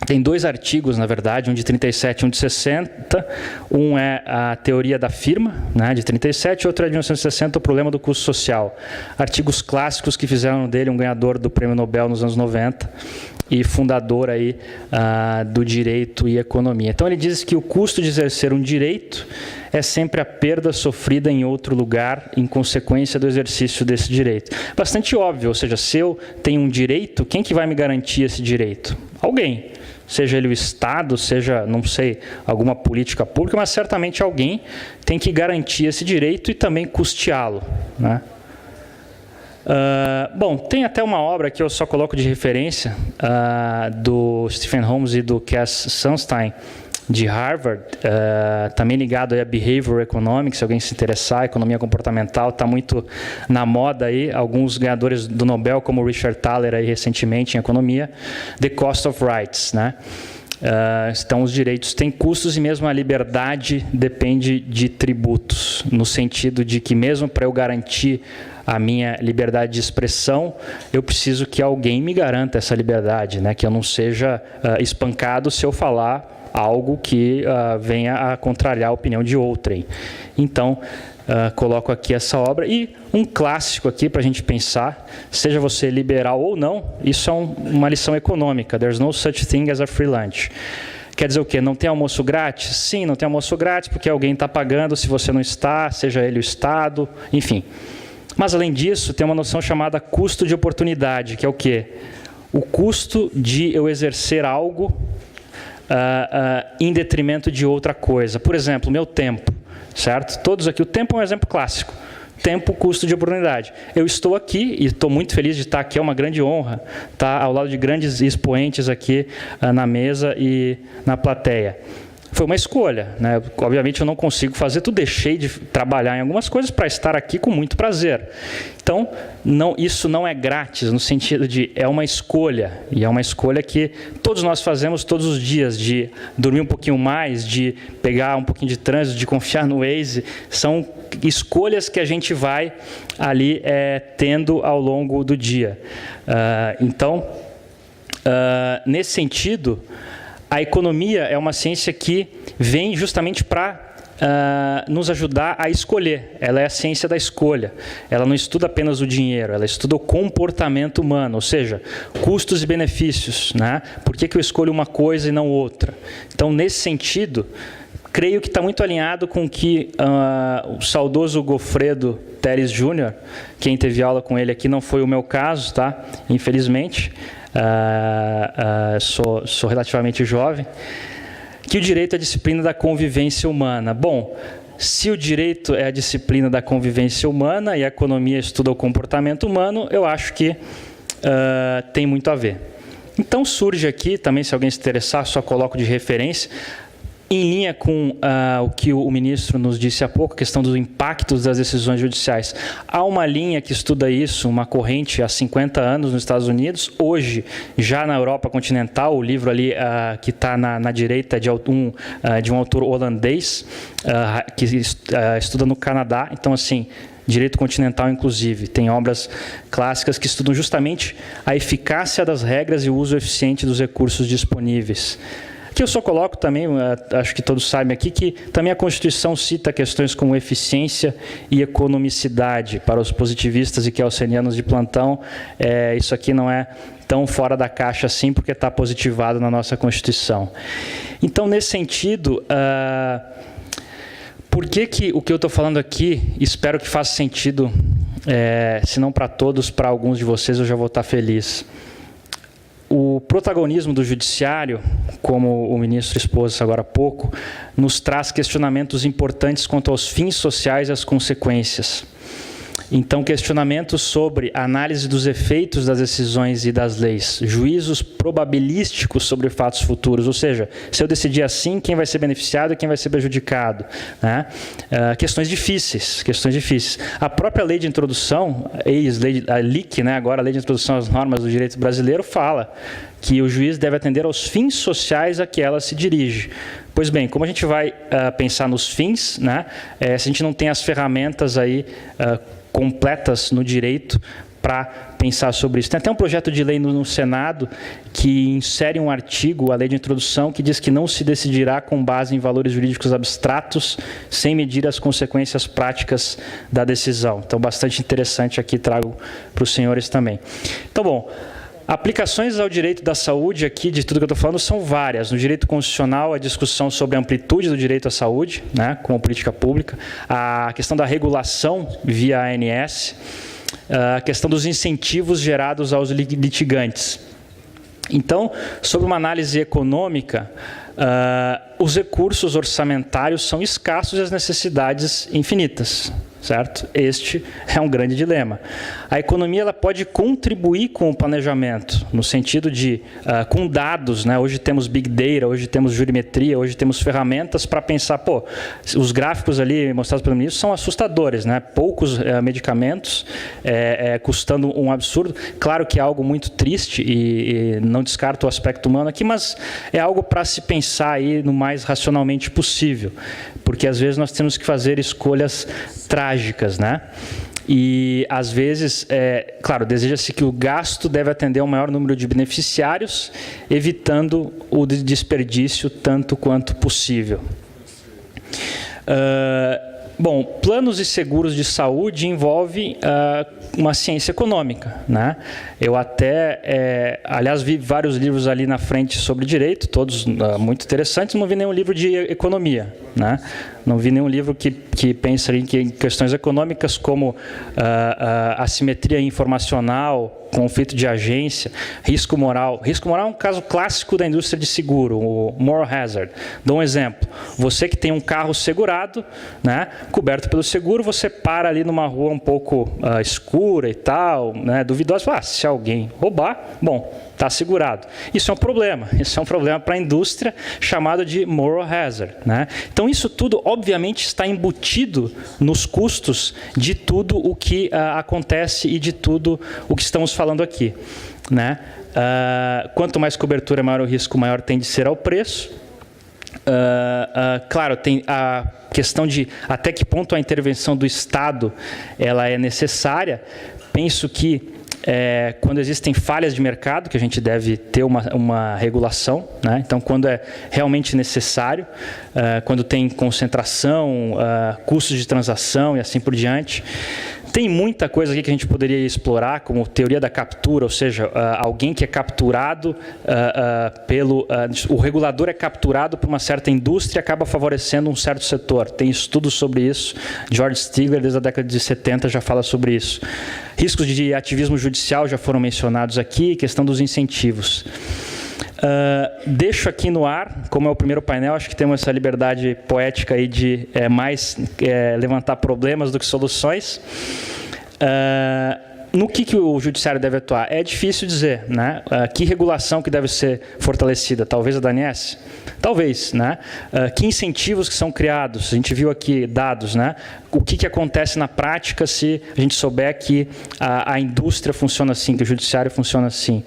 tem 2 artigos, na verdade, um de 37 e um de 60. Um é a teoria da firma, né, de 37, e outro é de 1960, o problema do custo social. Artigos clássicos que fizeram dele um ganhador do Prêmio Nobel nos anos 90 e fundador aí, do direito e economia. Então, ele diz que o custo de exercer um direito é sempre a perda sofrida em outro lugar em consequência do exercício desse direito. Bastante óbvio, ou seja, se eu tenho um direito, quem que vai me garantir esse direito? Alguém. Seja ele o Estado, seja, não sei, alguma política pública, mas certamente alguém tem que garantir esse direito e também custeá-lo, né? Bom, tem até uma obra que eu só coloco de referência, do Stephen Holmes e do Cass Sunstein, de Harvard, também ligado a Behavioral Economics, se alguém se interessar, economia comportamental, está muito na moda aí, alguns ganhadores do Nobel, como Richard Thaler aí recentemente em economia, The Cost of Rights, né? Então, os direitos têm custos e mesmo a liberdade depende de tributos, no sentido de que mesmo para eu garantir a minha liberdade de expressão, eu preciso que alguém me garanta essa liberdade, né? Que eu não seja espancado se eu falar algo que venha a contrariar a opinião de outrem. Então, coloco aqui essa obra. E um clássico aqui para a gente pensar, seja você liberal ou não, isso é uma lição econômica. There's no such thing as a free lunch. Quer dizer o quê? Não tem almoço grátis? Sim, não tem almoço grátis porque alguém está pagando se você não está, seja ele o Estado, enfim. Mas, além disso, tem uma noção chamada custo de oportunidade, que é o quê? O custo de eu exercer algo em detrimento de outra coisa. Por exemplo, meu tempo, certo? Todos aqui, o tempo é um exemplo clássico. Tempo, custo de oportunidade. Eu estou aqui e estou muito feliz de estar aqui, é uma grande honra estar ao lado de grandes expoentes aqui na mesa e na plateia. Foi uma escolha, né? Obviamente eu não consigo fazer tudo, deixei de trabalhar em algumas coisas para estar aqui com muito prazer. Então, isso não é grátis, no sentido de é uma escolha, e é uma escolha que todos nós fazemos todos os dias, de dormir um pouquinho mais, de pegar um pouquinho de trânsito, de confiar no Waze, são escolhas que a gente vai ali tendo ao longo do dia. Nesse sentido, a economia é uma ciência que vem justamente para nos ajudar a escolher. Ela é a ciência da escolha. Ela não estuda apenas o dinheiro, ela estuda o comportamento humano, ou seja, custos e benefícios, né? Por que eu escolho uma coisa e não outra? Então, nesse sentido, creio que está muito alinhado com o que o saudoso Goffredo Teles Jr., quem teve aula com ele aqui, não foi o meu caso, tá? Infelizmente. Sou relativamente jovem, que o direito é a disciplina da convivência humana. Bom, se o direito é a disciplina da convivência humana e a economia estuda o comportamento humano, eu acho que tem muito a ver. Então surge aqui, também se alguém se interessar, só coloco de referência, em linha com o que o ministro nos disse há pouco, a questão dos impactos das decisões judiciais. Há uma linha que estuda isso, uma corrente há 50 anos nos Estados Unidos, hoje já na Europa continental, o livro ali que está na direita de um autor holandês, que estuda no Canadá, então assim, direito continental inclusive, tem obras clássicas que estudam justamente a eficácia das regras e o uso eficiente dos recursos disponíveis. Aqui eu só coloco também, acho que todos sabem aqui, que também a Constituição cita questões como eficiência e economicidade. Para os positivistas e kelsenianos de plantão, isso aqui não é tão fora da caixa assim, porque está positivado na nossa Constituição. Então, nesse sentido, por que o que eu estou falando aqui, espero que faça sentido, se não para todos, para alguns de vocês eu já vou estar feliz. O protagonismo do judiciário, como o ministro expôs agora há pouco, nos traz questionamentos importantes quanto aos fins sociais e às consequências. Então, questionamentos sobre análise dos efeitos das decisões e das leis, juízos probabilísticos sobre fatos futuros, ou seja, se eu decidir assim, quem vai ser beneficiado e quem vai ser prejudicado, né? Questões difíceis. A própria lei de introdução, a LIC, né, agora a lei de introdução às normas do direito brasileiro, fala que o juiz deve atender aos fins sociais a que ela se dirige. Pois bem, como a gente vai pensar nos fins, né, se a gente não tem as ferramentas aí completas no direito para pensar sobre isso. Tem até um projeto de lei no Senado que insere um artigo, a lei de introdução, que diz que não se decidirá com base em valores jurídicos abstratos, sem medir as consequências práticas da decisão. Então, bastante interessante aqui, trago para os senhores também. Então, bom, aplicações ao direito da saúde aqui, de tudo que eu estou falando, são várias. No direito constitucional, a discussão sobre a amplitude do direito à saúde, né, como política pública, a questão da regulação via ANS, a questão dos incentivos gerados aos litigantes. Então, sobre uma análise econômica, os recursos orçamentários são escassos e as necessidades infinitas. Certo? Este é um grande dilema. A economia ela pode contribuir com o planejamento, no sentido de, com dados, né? Hoje temos Big Data, hoje temos jurimetria, hoje temos ferramentas para pensar, os gráficos ali mostrados pelo ministro são assustadores, né? Poucos medicamentos, custando um absurdo. Claro que é algo muito triste e não descarto o aspecto humano aqui, mas é algo para se pensar aí no mais racionalmente possível, porque às vezes nós temos que fazer escolhas trágicas, né? E, às vezes, claro, deseja-se que o gasto deve atender a um maior número de beneficiários, evitando o desperdício tanto quanto possível. Bom, planos e seguros de saúde envolve uma ciência econômica, né? Eu até, aliás, vi vários livros ali na frente sobre direito, todos muito interessantes, não vi nenhum livro de economia, né? Não vi nenhum livro que pensa em questões econômicas como assimetria informacional, conflito de agência, risco moral. Risco moral é um caso clássico da indústria de seguro, o moral hazard. Dou um exemplo. Você que tem um carro segurado, né, coberto pelo seguro, você para ali numa rua um pouco escura e tal, né, duvidosa. Se alguém roubar, bom, está segurado. Isso é um problema. Isso é um problema para a indústria chamado de moral hazard, né? Então, isso tudo, obviamente, está embutido nos custos de tudo o que acontece e de tudo o que estamos falando aqui, né? Quanto mais cobertura, maior o risco, maior tende a ser ao preço. Claro, tem a questão de até que ponto a intervenção do Estado ela é necessária. Penso que quando existem falhas de mercado, que a gente deve ter uma regulação, né? Então, quando é realmente necessário, quando tem concentração, custos de transação e assim por diante. Tem muita coisa aqui que a gente poderia explorar, como teoria da captura, ou seja, alguém que é capturado o regulador é capturado por uma certa indústria e acaba favorecendo um certo setor. Tem estudos sobre isso. George Stigler, desde a década de 70, já fala sobre isso. Riscos de ativismo judicial já foram mencionados aqui, questão dos incentivos. Deixo aqui no ar, como é o primeiro painel, acho que temos essa liberdade poética aí de mais levantar problemas do que soluções. No que o judiciário deve atuar? É difícil dizer, né? Que regulação que deve ser fortalecida? Talvez a da ANS? Talvez, né? Que incentivos que são criados? A gente viu aqui dados, né? O que acontece na prática se a gente souber que a indústria funciona assim, que o judiciário funciona assim?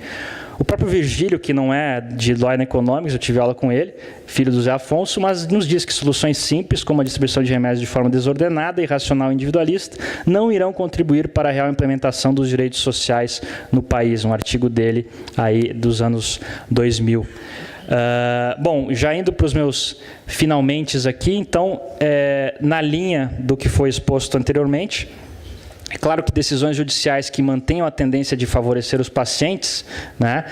O próprio Virgílio, que não é de Law and Economics, eu tive aula com ele, filho do Zé Afonso, mas nos diz que soluções simples, como a distribuição de remédios de forma desordenada, irracional e individualista, não irão contribuir para a real implementação dos direitos sociais no país. Um artigo dele aí dos anos 2000. Bom, já indo para os meus finalmentes aqui, então, na linha do que foi exposto anteriormente, é claro que decisões judiciais que mantenham a tendência de favorecer os pacientes, né,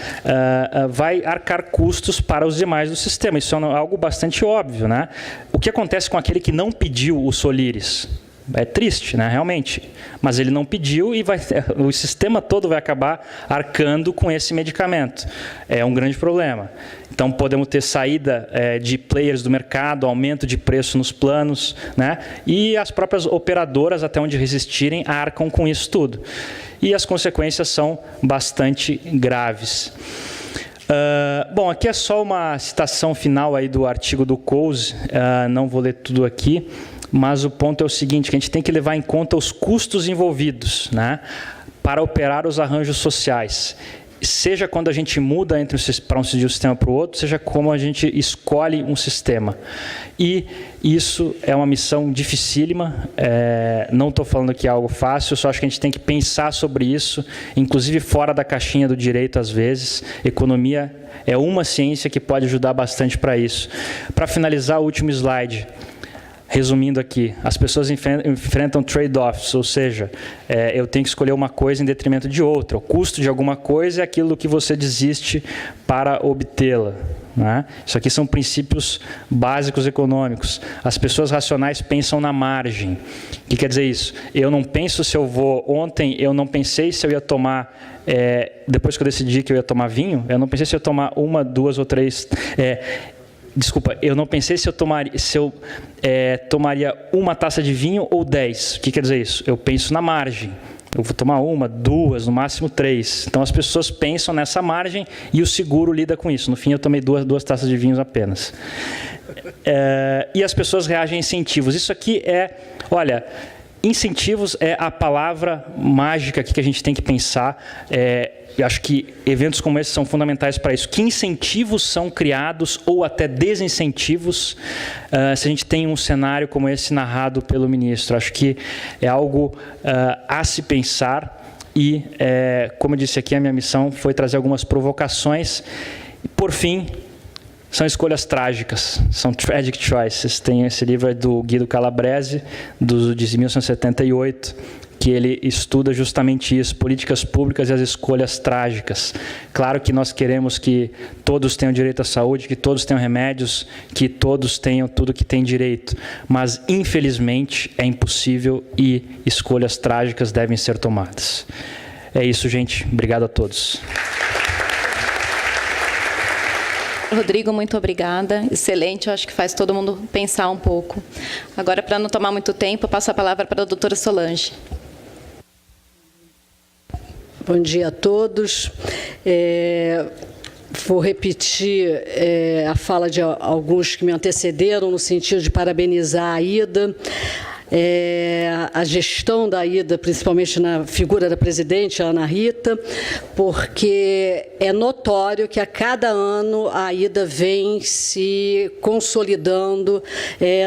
vai arcar custos para os demais do sistema. Isso é algo bastante óbvio, né? O que acontece com aquele que não pediu o Soliris? É triste, né, realmente. Mas ele não pediu e o sistema todo vai acabar arcando com esse medicamento. É um grande problema. Então, podemos ter saída de players do mercado, aumento de preço nos planos, né? E as próprias operadoras, até onde resistirem, arcam com isso tudo. E as consequências são bastante graves. Bom, aqui é só uma citação final aí do artigo do Coase, não vou ler tudo aqui, mas o ponto é o seguinte, que a gente tem que levar em conta os custos envolvidos, né, para operar os arranjos sociais. Seja quando a gente muda para um sistema para o outro, seja como a gente escolhe um sistema. E isso é uma missão dificílima, não estou falando que é algo fácil, só acho que a gente tem que pensar sobre isso, inclusive fora da caixinha do direito às vezes. Economia é uma ciência que pode ajudar bastante para isso. Para finalizar, o último slide. Resumindo aqui, as pessoas enfrentam trade-offs, ou seja, eu tenho que escolher uma coisa em detrimento de outra. O custo de alguma coisa é aquilo que você desiste para obtê-la, né? Isso aqui são princípios básicos econômicos. As pessoas racionais pensam na margem. O que quer dizer isso? Eu não penso se eu vou... Ontem eu não pensei se eu ia tomar... depois que eu decidi que eu ia tomar vinho, eu não pensei se eu ia tomar uma, duas ou três... Desculpa, eu não pensei se eu tomaria uma taça de vinho ou 10. O que quer dizer isso? Eu penso na margem. Eu vou tomar uma, duas, no máximo 3. Então, as pessoas pensam nessa margem e o seguro lida com isso. No fim, eu tomei duas taças de vinho apenas. E as pessoas reagem a incentivos. Isso aqui olha, incentivos é a palavra mágica aqui que a gente tem que pensar. Eu acho que eventos como esse são fundamentais para isso. Que incentivos são criados ou até desincentivos se a gente tem um cenário como esse narrado pelo ministro? Acho que é algo a se pensar e, como eu disse aqui, a minha missão foi trazer algumas provocações. E, por fim, são escolhas trágicas, são tragic choices. Tem esse livro do Guido Calabrese, de 1978, que ele estuda justamente isso, políticas públicas e as escolhas trágicas. Claro que nós queremos que todos tenham direito à saúde, que todos tenham remédios, que todos tenham tudo que têm direito, mas, infelizmente, é impossível e escolhas trágicas devem ser tomadas. É isso, gente. Obrigado a todos. Rodrigo, muito obrigada. Excelente, eu acho que faz todo mundo pensar um pouco. Agora, para não tomar muito tempo, eu passo a palavra para a doutora Solange. Bom dia a todos. Vou repetir a fala de alguns que me antecederam, no sentido de parabenizar a Aida. A gestão da Aida, principalmente na figura da presidente, a Ana Rita, porque é notório que a cada ano a Aida vem se consolidando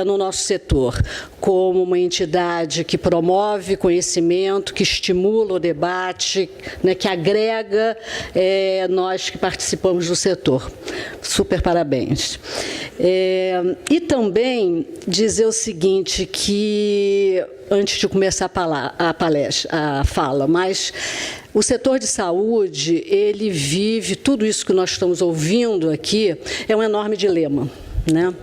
no nosso setor, como uma entidade que promove conhecimento, que estimula o debate, né, que agrega nós que participamos do setor. Super parabéns. E também dizer o seguinte, que antes de começar a fala, mas o setor de saúde, ele vive, tudo isso que nós estamos ouvindo aqui, é um enorme dilema, né?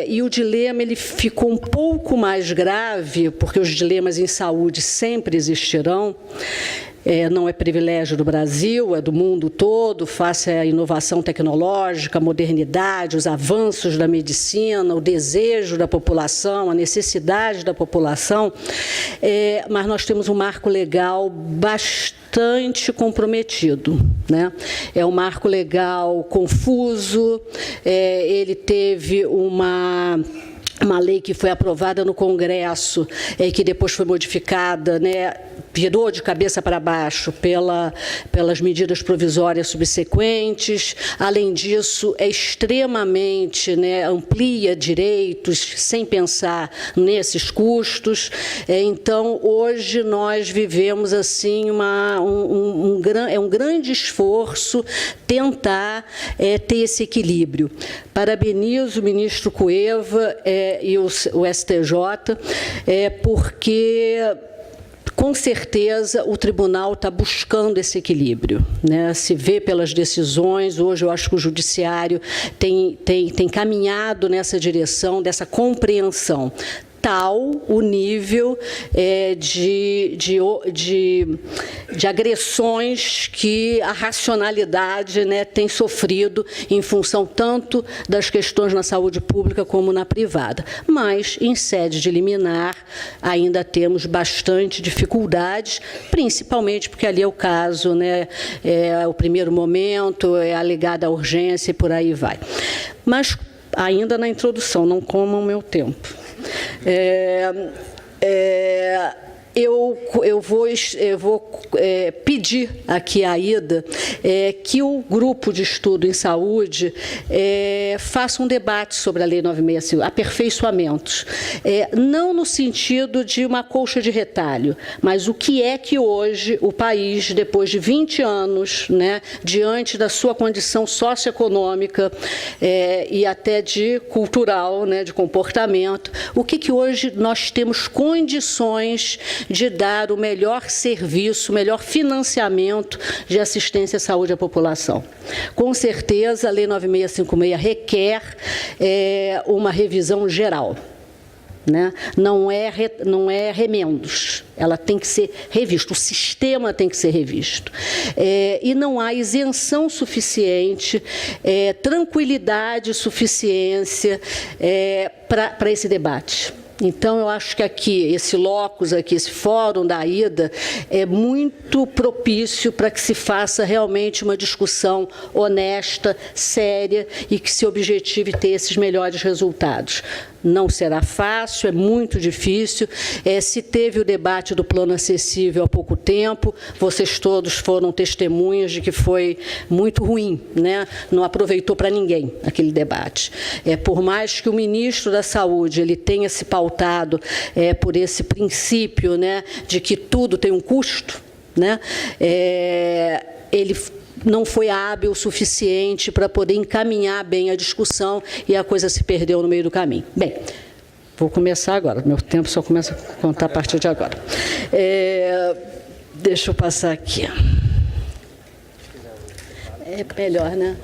E o dilema ele ficou um pouco mais grave, porque os dilemas em saúde sempre existirão. Não é privilégio do Brasil, é do mundo todo, face à inovação tecnológica, a modernidade, os avanços da medicina, o desejo da população, a necessidade da população, mas nós temos um marco legal bastante comprometido, né? É um marco legal confuso, ele teve uma lei que foi aprovada no Congresso, que depois foi modificada, né, virou de cabeça para baixo pelas medidas provisórias subsequentes. Além disso, é extremamente, né, amplia direitos sem pensar nesses custos. Então, hoje nós vivemos assim um grande esforço tentar ter esse equilíbrio. Parabenizo o ministro Cueva e o STJ, porque, com certeza, o tribunal está buscando esse equilíbrio, né? Se vê pelas decisões, hoje eu acho que o judiciário tem caminhado nessa direção, dessa compreensão. Tal o nível de agressões que a racionalidade, né, tem sofrido em função tanto das questões na saúde pública como na privada. Mas, em sede de liminar, ainda temos bastante dificuldades, principalmente porque ali é o caso, né, é o primeiro momento, é alegada a urgência e por aí vai. Mas, ainda na introdução, não comam o meu tempo. Eu vou pedir aqui à Aida que o grupo de estudo em saúde faça um debate sobre a Lei 965, aperfeiçoamentos, não no sentido de uma colcha de retalho, mas o que é que hoje o país, depois de 20 anos, né, diante da sua condição socioeconômica e até de cultural, né, de comportamento, o que hoje nós temos condições de dar o melhor serviço, o melhor financiamento de assistência à saúde à população. Com certeza, a Lei 9656 requer uma revisão geral, né? Não é remendos, ela tem que ser revista, o sistema tem que ser revisto. E não há isenção suficiente, tranquilidade, suficiência para esse debate. Então, eu acho que aqui, esse locus aqui, esse fórum da Aida, é muito propício para que se faça realmente uma discussão honesta, séria e que se objetive ter esses melhores resultados. não será fácil, é muito difícil. Se teve o debate do plano acessível há pouco tempo, vocês todos foram testemunhas de que foi muito ruim, né? Não aproveitou para ninguém aquele debate. Por mais que o ministro da Saúde ele tenha se pautado por esse princípio, né, de que tudo tem um custo, né, ele não foi hábil o suficiente para poder encaminhar bem a discussão e a coisa se perdeu no meio do caminho. Bem, vou começar agora, meu tempo só começa a contar a partir de agora. Deixa eu passar aqui. É melhor, né?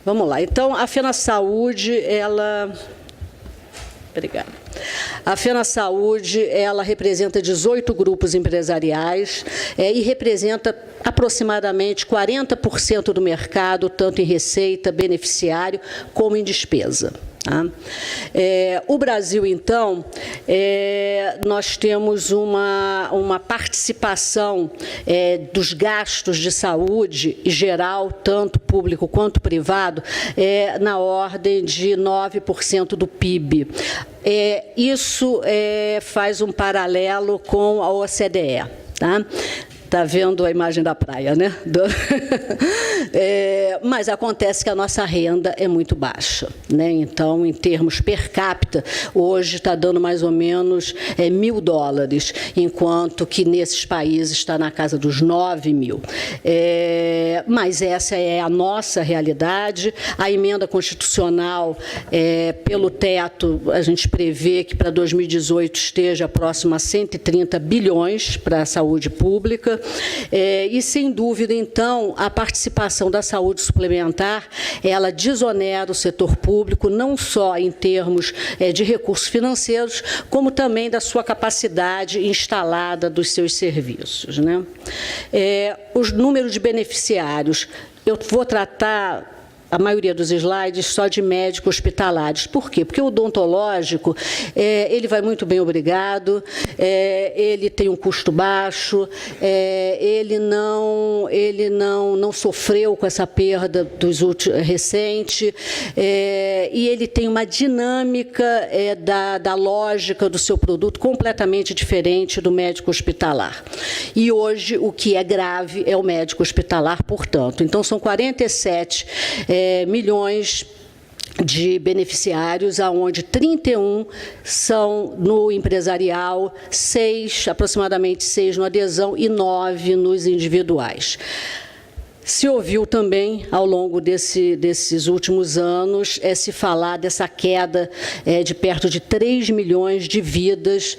Vamos lá. Então, a FenaSaúde, ela... Obrigada. A FenaSaúde, ela representa 18 grupos empresariais e representa aproximadamente 40% do mercado, tanto em receita, beneficiário, como em despesa. Tá? O Brasil, então, nós temos uma participação dos gastos de saúde geral, tanto público quanto privado, na ordem de 9% do PIB. Isso faz um paralelo com a OCDE. Tá? Está vendo a imagem da praia, né? Mas acontece que a nossa renda é muito baixa, né? Então, em termos per capita, hoje está dando mais ou menos $1.000, enquanto que nesses países está na casa dos 9.000. Mas essa é a nossa realidade. A emenda constitucional, pelo teto, a gente prevê que para 2018 esteja próximo a 130 bilhões para a saúde pública. E, sem dúvida, então, a participação da saúde suplementar, ela desonera o setor público, não só em termos de recursos financeiros, como também da sua capacidade instalada dos seus serviços, né? Os números de beneficiários, eu vou tratar a maioria dos slides só de médicos hospitalares. Por quê? Porque o odontológico, ele vai muito bem, obrigado, ele tem um custo baixo, ele não sofreu com essa perda recente, e ele tem uma dinâmica da lógica do seu produto completamente diferente do médico hospitalar. E hoje o que é grave é o médico hospitalar, portanto. Então, são 47 milhões de beneficiários, aonde 31 são no empresarial, aproximadamente 6 no adesão e 9 nos individuais. Se ouviu também, ao longo desses últimos anos, se falar dessa queda de perto de 3 milhões de vidas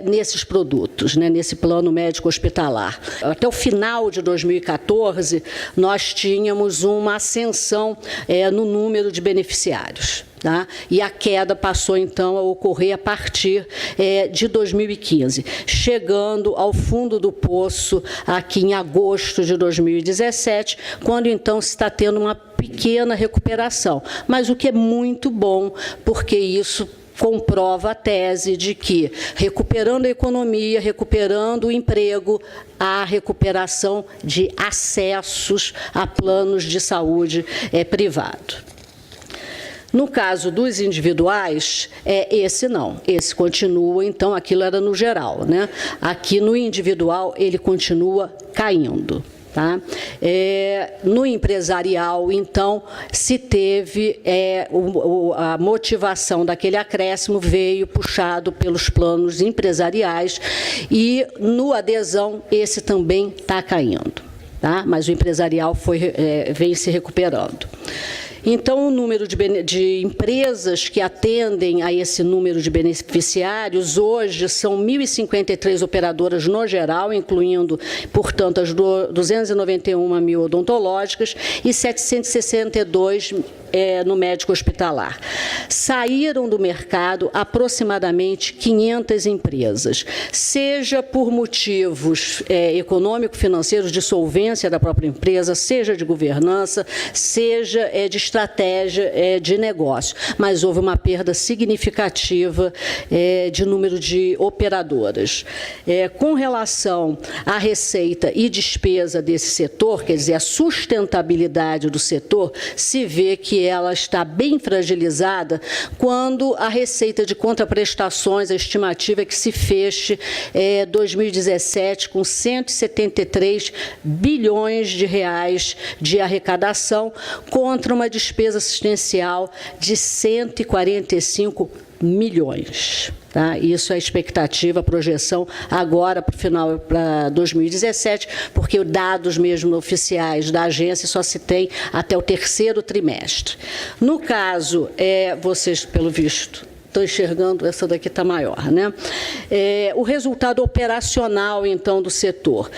nesses produtos, né, nesse plano médico hospitalar. Até o final de 2014, nós tínhamos uma ascensão no número de beneficiários. Tá? E a queda passou, então, a ocorrer a partir de 2015, chegando ao fundo do poço aqui em agosto de 2017, quando, então, se está tendo uma pequena recuperação. Mas o que é muito bom, porque isso comprova a tese de que, recuperando a economia, recuperando o emprego, há recuperação de acessos a planos de saúde privado. No caso dos individuais, esse não. Esse continua, então, aquilo era no geral, né? Aqui no individual, ele continua caindo. Tá? No empresarial, então, se teve a motivação daquele acréscimo veio puxado pelos planos empresariais e no adesão esse também está caindo, tá? Mas o empresarial vem se recuperando. Então, o número de empresas que atendem a esse número de beneficiários, hoje, são 1.053 operadoras no geral, incluindo, portanto, as 291 mil odontológicas e 762 no médico hospitalar. Saíram do mercado aproximadamente 500 empresas, seja por motivos econômico-financeiros de solvência da própria empresa, seja de governança, seja de estratégia de negócio, mas houve uma perda significativa de número de operadoras. Com relação à receita e despesa desse setor, quer dizer, a sustentabilidade do setor, se vê que ela está bem fragilizada quando a receita de contraprestações, a estimativa é que se feche 2017 com 173 bilhões de reais de arrecadação contra uma despesa assistencial de 145 milhões. Tá? Isso é a expectativa, a projeção agora para o final, para 2017, porque dados mesmo oficiais da agência só se tem até o 3º trimestre. No caso, vocês, pelo visto, estou enxergando, essa daqui está maior, né? O resultado operacional, então, do setor.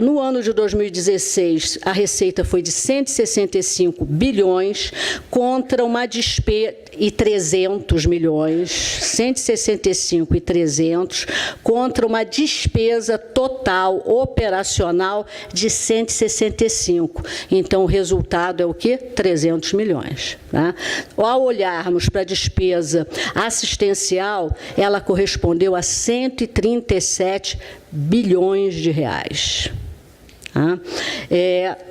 No ano de 2016, a receita foi de 165 bilhões contra uma despesa e 300 milhões, 165 e 300, contra uma despesa total operacional de 165. Então, o resultado é o quê? 300 milhões. Tá? Ao olharmos para a despesa assistencial, ela correspondeu a 137 bilhões de reais. Tá?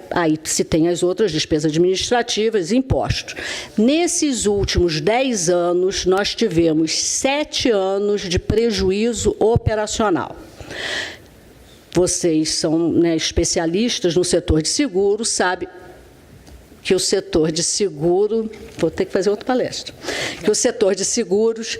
Aí se tem as outras despesas administrativas e impostos. Nesses últimos 10 anos, nós tivemos 7 anos de prejuízo operacional. Vocês são, né, especialistas no setor de seguro, sabem que o setor de seguro, vou ter que fazer outra palestra, que o setor de seguros,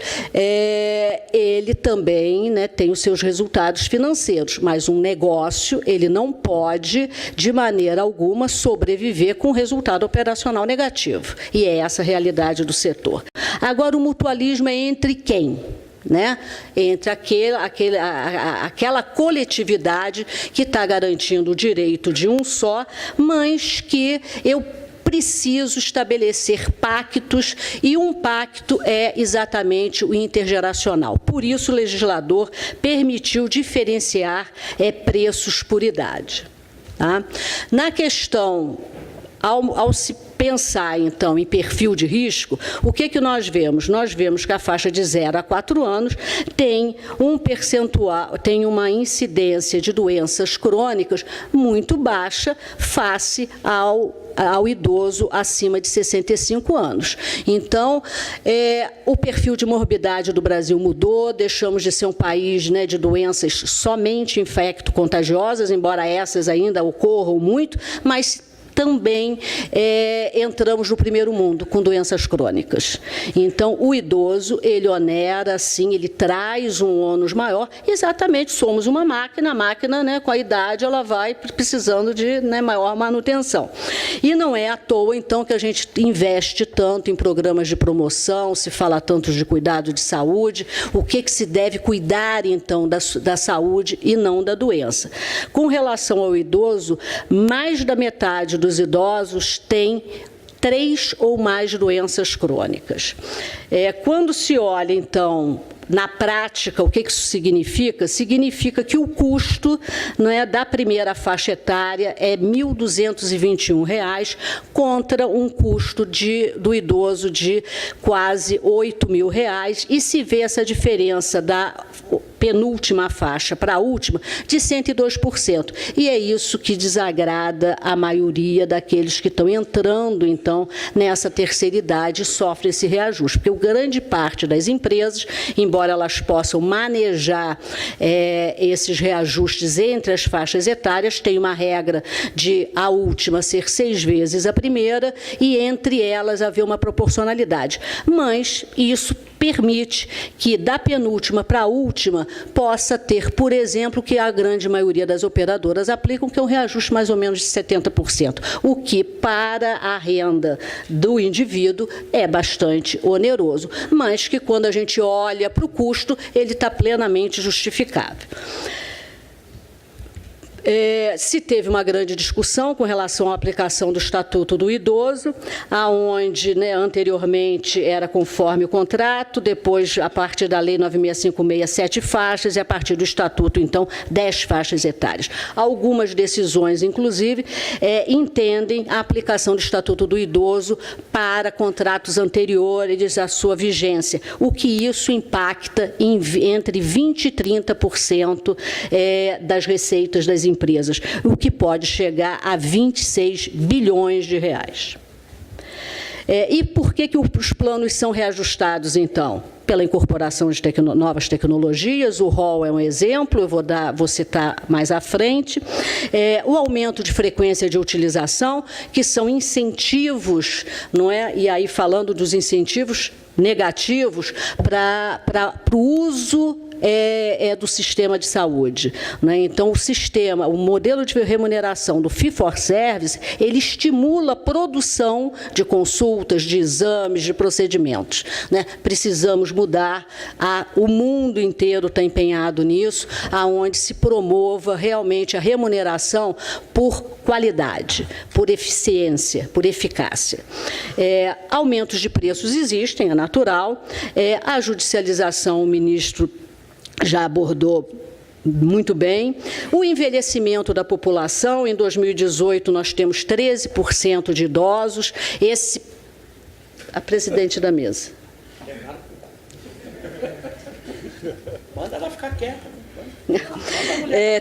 ele também, né, tem os seus resultados financeiros, mas um negócio, ele não pode, de maneira alguma, sobreviver com resultado operacional negativo. E é essa a realidade do setor. Agora, o mutualismo é entre quem? Né? Entre aquela coletividade que está garantindo o direito de um só, mas que eu preciso estabelecer pactos, e um pacto é exatamente o intergeracional. Por isso, o legislador permitiu diferenciar preços por idade. Tá? Na questão, ao se pensar, então, em perfil de risco, o que nós vemos? Nós vemos que a faixa de 0 a 4 anos tem um percentual, tem uma incidência de doenças crônicas muito baixa face ao idoso acima de 65 anos. Então, o perfil de morbidade do Brasil mudou, deixamos de ser um país, né, de doenças somente infecto-contagiosas, embora essas ainda ocorram muito, mas também entramos no primeiro mundo com doenças crônicas. Então, o idoso, ele onera, sim, ele traz um ônus maior. Exatamente, somos uma máquina, a máquina, né, com a idade, ela vai precisando de, né, maior manutenção. E não é à toa, então, que a gente investe tanto em programas de promoção, se fala tanto de cuidado de saúde, o que se deve cuidar, então, da saúde e não da doença. Com relação ao idoso, mais da metade dos idosos tem 3 ou mais doenças crônicas. Quando se olha, então, na prática, o que isso significa? Significa que o custo, né, da primeira faixa etária é R$ 1.221, contra um custo do idoso de quase R$ 8.000, e se vê essa diferença da penúltima faixa para a última de 102%. E é isso que desagrada a maioria daqueles que estão entrando, então, nessa terceira idade e sofrem esse reajuste. Porque grande parte das empresas, embora elas possam manejar esses reajustes entre as faixas etárias, tem uma regra de a última ser 6 vezes a primeira e entre elas haver uma proporcionalidade. Mas isso permite que da penúltima para a última possa ter, por exemplo, que a grande maioria das operadoras aplicam, que é um reajuste mais ou menos de 70%, o que para a renda do indivíduo é bastante oneroso, mas que quando a gente olha para o custo, ele está plenamente justificável. Se teve uma grande discussão com relação à aplicação do Estatuto do Idoso, aonde, né, anteriormente era conforme o contrato, depois, a partir da Lei 9656, 7 faixas, e a partir do Estatuto, então, 10 faixas etárias. Algumas decisões, inclusive, entendem a aplicação do Estatuto do Idoso para contratos anteriores à sua vigência, o que isso impacta entre 20% e 30% das receitas das empresas, o que pode chegar a 26 bilhões de reais. E por que os planos são reajustados, então? Pela incorporação de novas tecnologias, o rol é um exemplo, eu vou citar mais à frente. O aumento de frequência de utilização, que são incentivos, não é? E aí, falando dos incentivos negativos para o uso do sistema de saúde, né? Então, o modelo de remuneração do fee-for-service, ele estimula a produção de consultas, de exames, de procedimentos, né? Precisamos mudar, o mundo inteiro está empenhado nisso, aonde se promova realmente a remuneração por qualidade, por eficiência, por eficácia. Aumentos de preços existem, é natural. A judicialização, o ministro já abordou muito bem. O envelhecimento da população, em 2018 nós temos 13% de idosos. A presidente da mesa. Manda ela ficar quieta.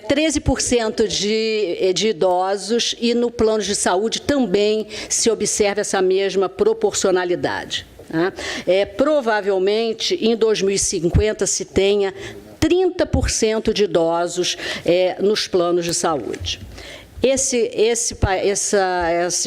13% de idosos, e no plano de saúde também se observa essa mesma proporcionalidade. Tá? Provavelmente, em 2050, se tenha 30% de idosos nos planos de saúde. Esse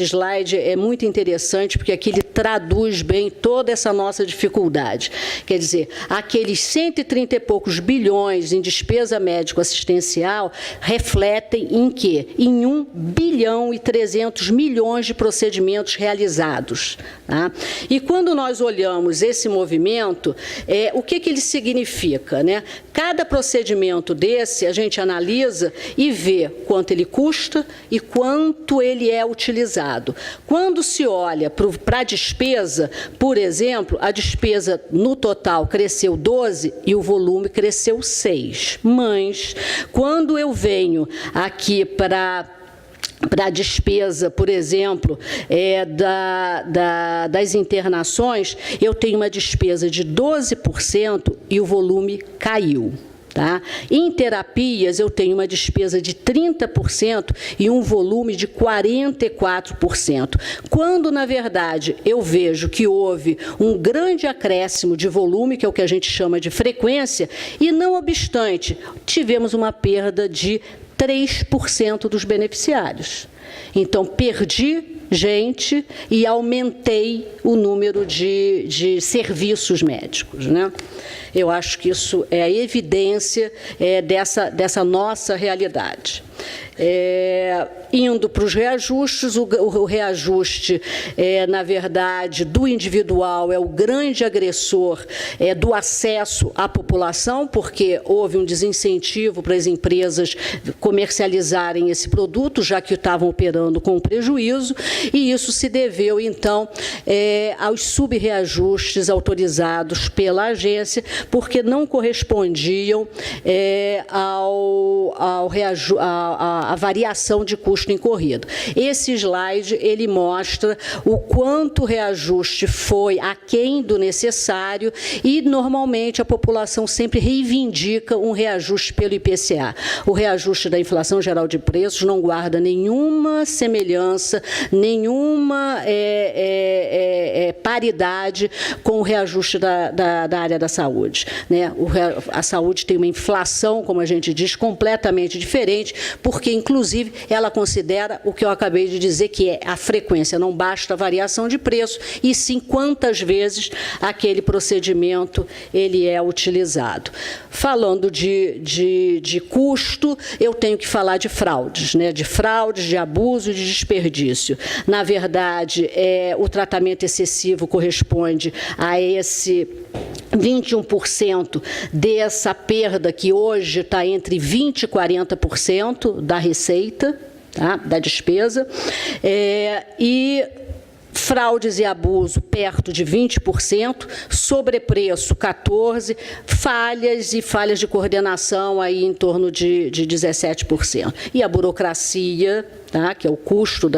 slide é muito interessante, porque aqui ele traduz bem toda essa nossa dificuldade. Quer dizer, aqueles 130 e poucos bilhões em despesa médico-assistencial refletem em quê? Em 1 bilhão e 300 milhões de procedimentos realizados. Tá? E quando nós olhamos esse movimento, o que ele significa, né? Cada procedimento desse, a gente analisa e vê quanto ele custa e quanto ele é utilizado. Quando se olha para a despesa, por exemplo, a despesa no total cresceu 12 e o volume cresceu 6. Mas, quando eu venho aqui para a despesa, por exemplo, das internações, eu tenho uma despesa de 12% e o volume caiu. Tá? Em terapias, eu tenho uma despesa de 30% e um volume de 44%. Quando, na verdade, eu vejo que houve um grande acréscimo de volume, que é o que a gente chama de frequência, e, não obstante, tivemos uma perda de 3% dos beneficiários. Então, perdi gente e aumentei o número de serviços médicos, né? Eu acho que isso é a evidência dessa nossa realidade. Indo para os reajustes, o reajuste, na verdade, do individual é o grande agressor do acesso à população, porque houve um desincentivo para as empresas comercializarem esse produto, já que estavam operando com prejuízo, e isso se deveu, então, aos subreajustes autorizados pela agência, porque não correspondiam à variação de custo incorrido. Esse slide, ele mostra o quanto o reajuste foi aquém do necessário, e, normalmente, a população sempre reivindica um reajuste pelo IPCA. O reajuste da inflação geral de preços não guarda nenhuma semelhança, nenhuma paridade com o reajuste da área da saúde, né? A saúde tem uma inflação, como a gente diz, completamente diferente, porque, inclusive, ela considera o que eu acabei de dizer, que é a frequência. Não basta a variação de preço, e sim quantas vezes aquele procedimento ele é utilizado. Falando de custo, eu tenho que falar de fraudes, né? De fraudes, de abuso e de desperdício. Na verdade, o tratamento excessivo corresponde a esse 21% dessa perda que hoje está entre 20% e 40% da receita, tá, da despesa, e fraudes e abuso perto de 20%, sobrepreço 14%, falhas e falhas de coordenação aí em torno de 17%. E a burocracia, tá, que é o custo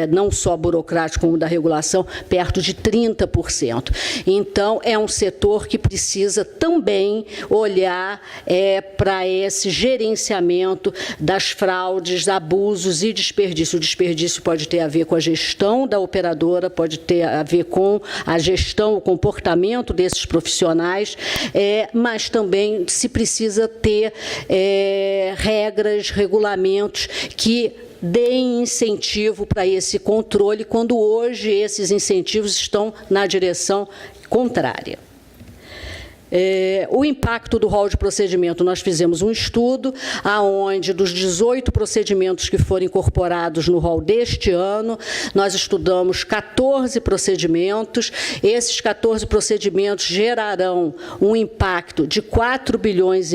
não só burocrático como da regulação, perto de 30%. Então, é um setor que precisa também olhar para esse gerenciamento das fraudes, abusos e desperdício. O desperdício pode ter a ver com a gestão da operadora, pode ter a ver com a gestão, o comportamento desses profissionais, mas também se precisa ter regras, regulamentos que deem incentivo para esse controle, quando hoje esses incentivos estão na direção contrária. O impacto do rol de procedimento, nós fizemos um estudo onde, dos 18 procedimentos que foram incorporados no rol deste ano, nós estudamos 14 procedimentos. Esses 14 procedimentos gerarão um impacto de 4,5 bilhões.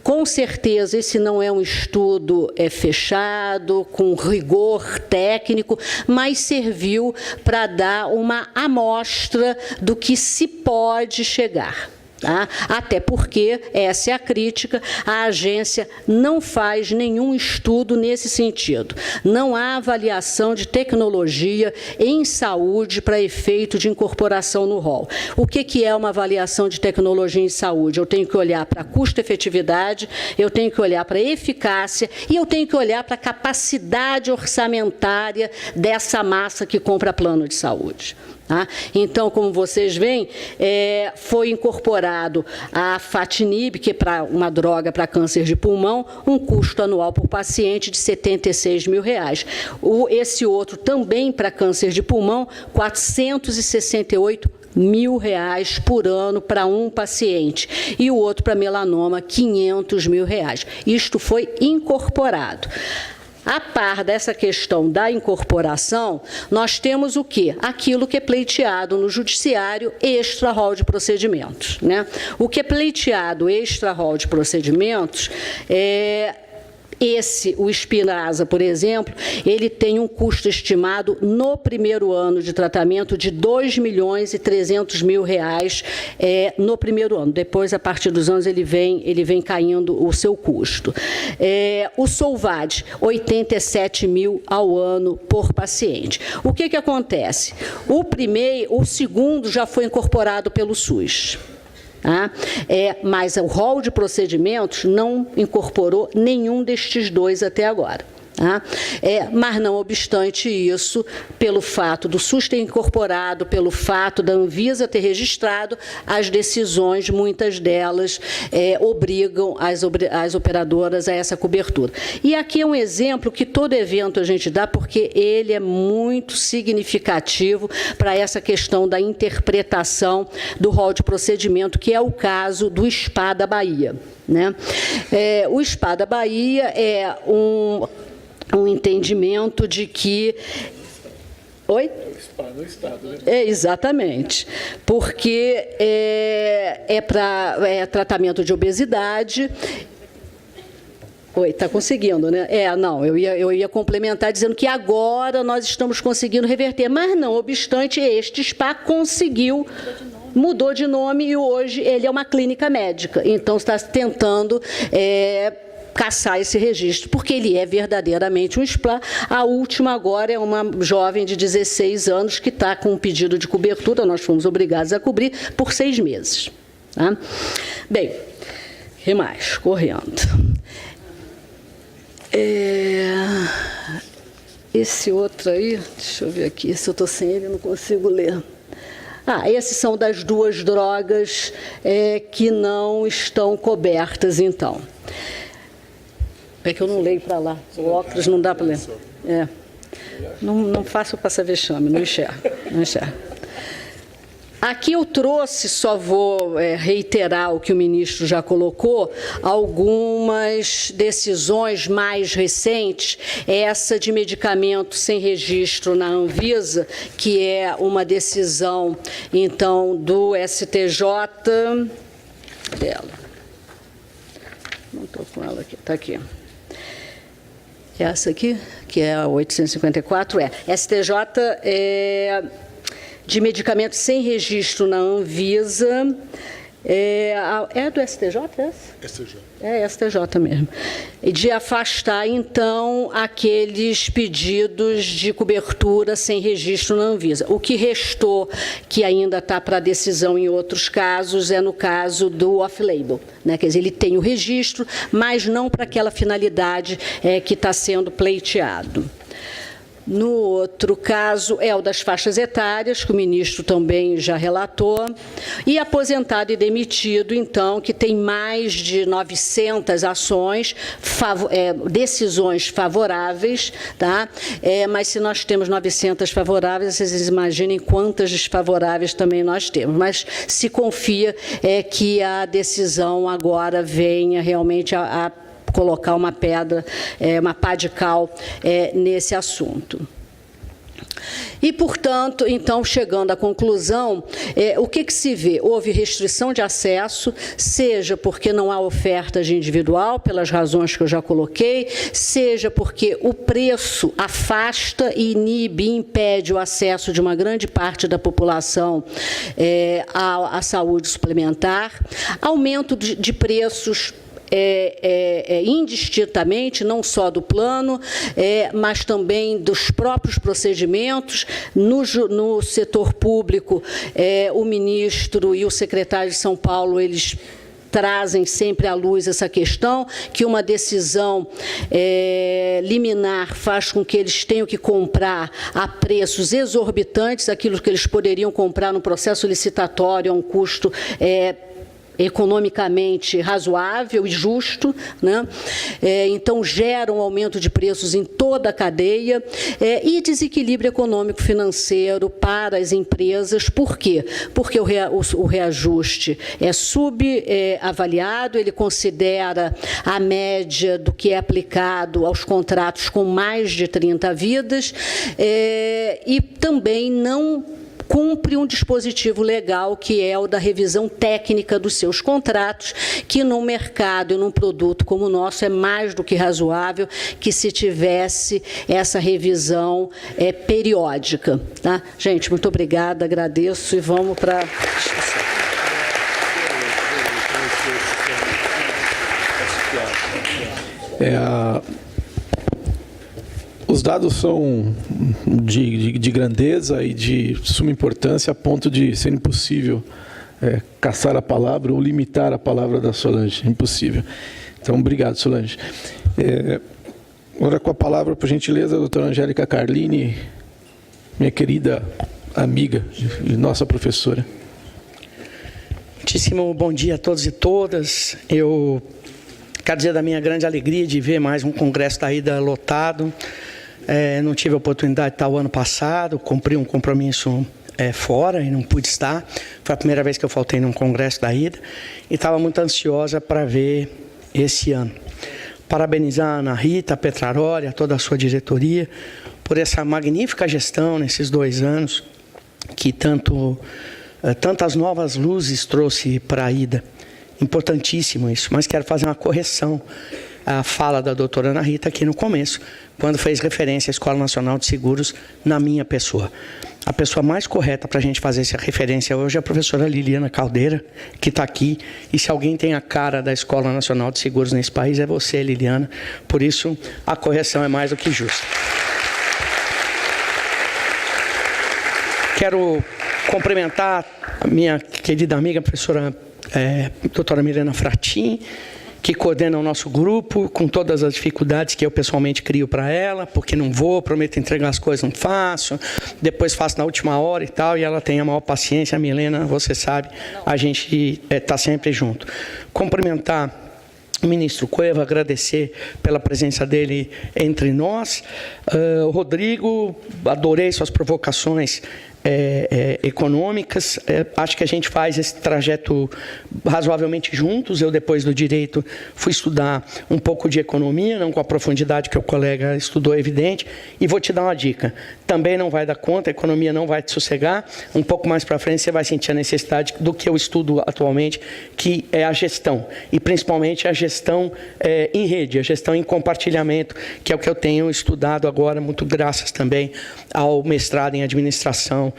Com certeza, esse não é um estudo fechado, com rigor técnico, mas serviu para dar uma amostra do que se pode chegar. Tá? Até porque, essa é a crítica, a agência não faz nenhum estudo nesse sentido. Não há avaliação de tecnologia em saúde para efeito de incorporação no rol. O que é uma avaliação de tecnologia em saúde? Eu tenho que olhar para a custo-efetividade, eu tenho que olhar para a eficácia e eu tenho que olhar para a capacidade orçamentária dessa massa que compra plano de saúde. Tá? Então, como vocês veem, foi incorporado a Fatinib, que é uma droga para câncer de pulmão, um custo anual por paciente de R$ 76 mil. Esse outro, também para câncer de pulmão, R$ 468 mil por ano para um paciente. E o outro para melanoma, R$ 500 mil. Isto foi incorporado. A par dessa questão da incorporação, nós temos o quê? Aquilo que é pleiteado no judiciário extra-rol de procedimentos, né? O que é pleiteado extra-rol de procedimentos o Spinraza, por exemplo, ele tem um custo estimado no primeiro ano de tratamento de R$ 2.300.000 no primeiro ano. Depois, a partir dos anos, ele vem caindo o seu custo. O Solvad, R$ 87 mil ao ano por paciente. O que acontece? O segundo já foi incorporado pelo SUS. Mas o rol de procedimentos não incorporou nenhum destes dois até agora. Mas, não obstante isso, pelo fato do SUS ter incorporado, pelo fato da Anvisa ter registrado, as decisões, muitas delas, obrigam as operadoras a essa cobertura. E aqui é um exemplo que todo evento a gente dá, porque ele é muito significativo para essa questão da interpretação do rol de procedimento, que é o caso do SPA da Bahia, né? O SPA da Bahia é um entendimento de que... Oi? No Estado, né? Exatamente. Porque para tratamento de obesidade... Oi, está conseguindo, né? Não, eu ia complementar dizendo que agora nós estamos conseguindo reverter, mas, não obstante, este SPA conseguiu... Mudou de nome e hoje ele é uma clínica médica. Então, está tentando... caçar esse registro, porque ele é verdadeiramente um SPA. A última agora é uma jovem de 16 anos que está com um pedido de cobertura, nós fomos obrigados a cobrir, por 6 meses. Tá? Bem, que mais? Correndo. Esse outro aí, deixa eu ver aqui, se eu estou sem ele, não consigo ler. Esses são das duas drogas que não estão cobertas, então. É que eu não leio para lá. O óculos não dá para ler. Não faço passar vexame, não enxergo. Aqui eu trouxe, só vou reiterar o que o ministro já colocou, algumas decisões mais recentes, essa de medicamento sem registro na Anvisa, que é uma decisão, então, do STJ, dela. Não estou com ela aqui, está aqui. Essa aqui, que é a 854, STJ de medicamentos sem registro na Anvisa. É do STJ essa? STJ. É STJ mesmo. De afastar, então, aqueles pedidos de cobertura sem registro na Anvisa. O que restou, que ainda está para decisão em outros casos, é no caso do off-label, né? Quer dizer, ele tem o registro, mas não para aquela finalidade que está sendo pleiteado. No outro caso, é o das faixas etárias, que o ministro também já relatou, e aposentado e demitido, então, que tem mais de 900 ações, decisões favoráveis, tá? Mas se nós temos 900 favoráveis, vocês imaginem quantas desfavoráveis também nós temos. Mas se confia que a decisão agora venha realmente a colocar uma pedra, uma pá de cal nesse assunto. E, portanto, então, chegando à conclusão, o que se vê? Houve restrição de acesso, seja porque não há oferta de individual, pelas razões que eu já coloquei, seja porque o preço afasta, inibe, impede o acesso de uma grande parte da população à saúde suplementar, aumento de preços indistintamente, não só do plano, mas também dos próprios procedimentos. No setor público, o ministro e o secretário de São Paulo, eles trazem sempre à luz essa questão, que uma decisão liminar faz com que eles tenham que comprar a preços exorbitantes aquilo que eles poderiam comprar no processo licitatório a um custo economicamente razoável e justo, né? Então gera um aumento de preços em toda a cadeia e desequilíbrio econômico-financeiro para as empresas. Por quê? Porque o reajuste é subavaliado, ele considera a média do que é aplicado aos contratos com mais de 30 vidas e também não cumpre um dispositivo legal, que é o da revisão técnica dos seus contratos, que num mercado e num produto como o nosso é mais do que razoável que se tivesse essa revisão periódica. Tá? Gente, muito obrigada, agradeço e vamos para... Os dados são de grandeza e de suma importância a ponto de ser impossível caçar a palavra ou limitar a palavra da Solange. Impossível. Então, obrigado, Solange. Agora, com a palavra, por gentileza, a doutora Angélica Carlini, minha querida amiga e nossa professora. Muitíssimo bom dia a todos e todas. Eu quero dizer da minha grande alegria de ver mais um congresso da IDA lotado. Não tive a oportunidade de estar o ano passado, cumpri um compromisso fora e não pude estar. Foi a primeira vez que eu faltei num congresso da IDA e estava muito ansiosa para ver esse ano. Parabenizar a Ana Rita, a Petraroli, a toda a sua diretoria, por essa magnífica gestão nesses 2 anos, que tantas novas luzes trouxe para a IDA. Importantíssimo isso, mas quero fazer uma correção à fala da doutora Ana Rita aqui no começo, quando fez referência à Escola Nacional de Seguros na minha pessoa. A pessoa mais correta para a gente fazer essa referência hoje é a professora Liliana Caldeira, que está aqui, e se alguém tem a cara da Escola Nacional de Seguros nesse país, é você, Liliana. Por isso, a correção é mais do que justa. Quero cumprimentar a minha querida amiga, a professora doutora Milena Fratin, que coordena o nosso grupo, com todas as dificuldades que eu pessoalmente crio para ela, porque não vou, prometo entregar as coisas, não faço, depois faço na última hora e tal, e ela tem a maior paciência. A Milena, você sabe, a gente está sempre junto. Cumprimentar o ministro Cueva, agradecer pela presença dele entre nós. Rodrigo, adorei suas provocações econômicas. Acho que a gente faz esse trajeto razoavelmente juntos. Eu, depois do direito, fui estudar um pouco de economia, não com a profundidade que o colega estudou, é evidente. E vou te dar uma dica. Também não vai dar conta, a economia não vai te sossegar. Um pouco mais para frente você vai sentir a necessidade do que eu estudo atualmente, que é a gestão. E principalmente a gestão em rede, a gestão em compartilhamento, que é o que eu tenho estudado agora, muito graças também ao mestrado em administração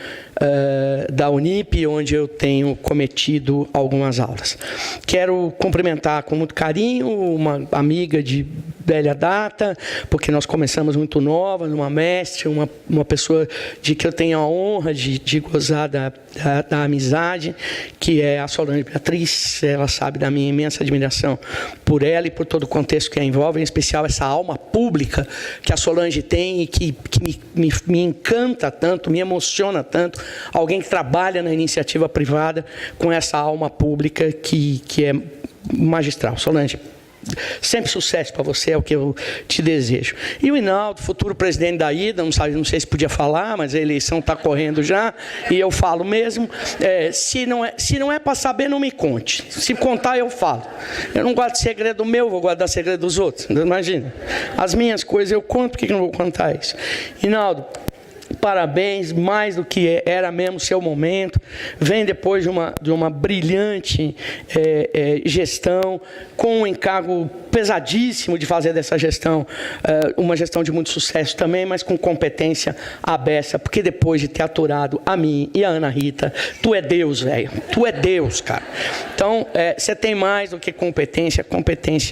da Unip, onde eu tenho cometido algumas aulas. Quero cumprimentar com muito carinho uma amiga de velha data, porque nós começamos muito nova, uma mestre, uma pessoa de que eu tenho a honra de gozar da amizade, que é a Solange Beatriz. Ela sabe da minha imensa admiração por ela e por todo o contexto que a envolve, em especial essa alma pública que a Solange tem e que me encanta tanto, me emociona tanto, alguém que trabalha na iniciativa privada com essa alma pública que é magistral. Solange, sempre sucesso para você, é o que eu te desejo. E o Hinaldo, futuro presidente da IDA, não sei se podia falar, mas a eleição está correndo já, e eu falo mesmo. Se não é para saber, não me conte. Se contar, eu falo. Eu não guardo segredo meu, vou guardar segredo dos outros. Imagina. As minhas coisas eu conto, por que eu não vou contar isso? Hinaldo, parabéns, mais do que era mesmo seu momento. Vem depois de uma brilhante gestão, com um encargo pesadíssimo de fazer dessa gestão uma gestão de muito sucesso também, mas com competência aberta, porque depois de ter aturado a mim e a Ana Rita, tu é Deus, velho. Tu é Deus, cara. Então, você tem mais do que competência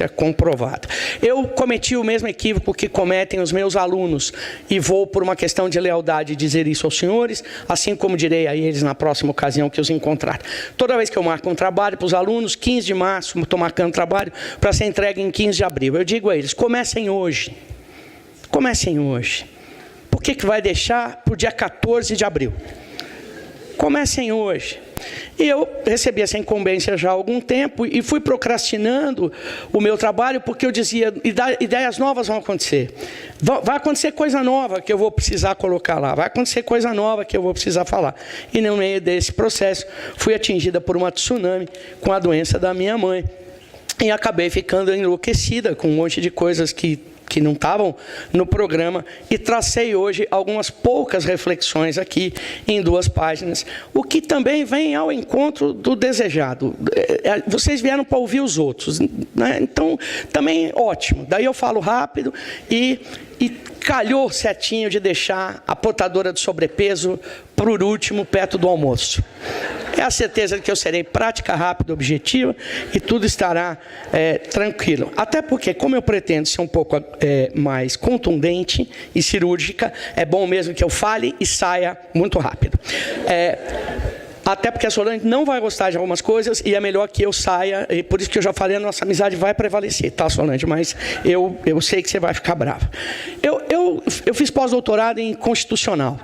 comprovada. Eu cometi o mesmo equívoco que cometem os meus alunos, e vou, por uma questão de lealdade, dizer isso aos senhores, assim como direi a eles na próxima ocasião que os encontrar. Toda vez que eu marco um trabalho para os alunos, 15 de março, estou marcando trabalho para ser entregue em 15 de abril. Eu digo a eles, comecem hoje. Comecem hoje. Por que vai deixar para o dia 14 de abril? Comecem hoje. E eu recebi essa incumbência já há algum tempo e fui procrastinando o meu trabalho, porque eu dizia, ideias novas vão acontecer. Vai acontecer coisa nova que eu vou precisar colocar lá. Vai acontecer coisa nova que eu vou precisar falar. E no meio desse processo, fui atingida por uma tsunami com a doença da minha mãe. E acabei ficando enlouquecida com um monte de coisas que não estavam no programa, e tracei hoje algumas poucas reflexões aqui em 2 páginas, o que também vem ao encontro do desejado. Vocês vieram para ouvir os outros, né? Então, também ótimo. Daí eu falo rápido e calhou certinho de deixar a portadora de sobrepeso por último, perto do almoço. É a certeza de que eu serei prática, rápida, objetiva, e tudo estará tranquilo. Até porque, como eu pretendo ser um pouco mais contundente e cirúrgica, é bom mesmo que eu fale e saia muito rápido. Até porque a Solange não vai gostar de algumas coisas e é melhor que eu saia, e por isso que eu já falei, a nossa amizade vai prevalecer, tá, Solange? Mas eu sei que você vai ficar brava. Eu fiz pós-doutorado em Constitucional.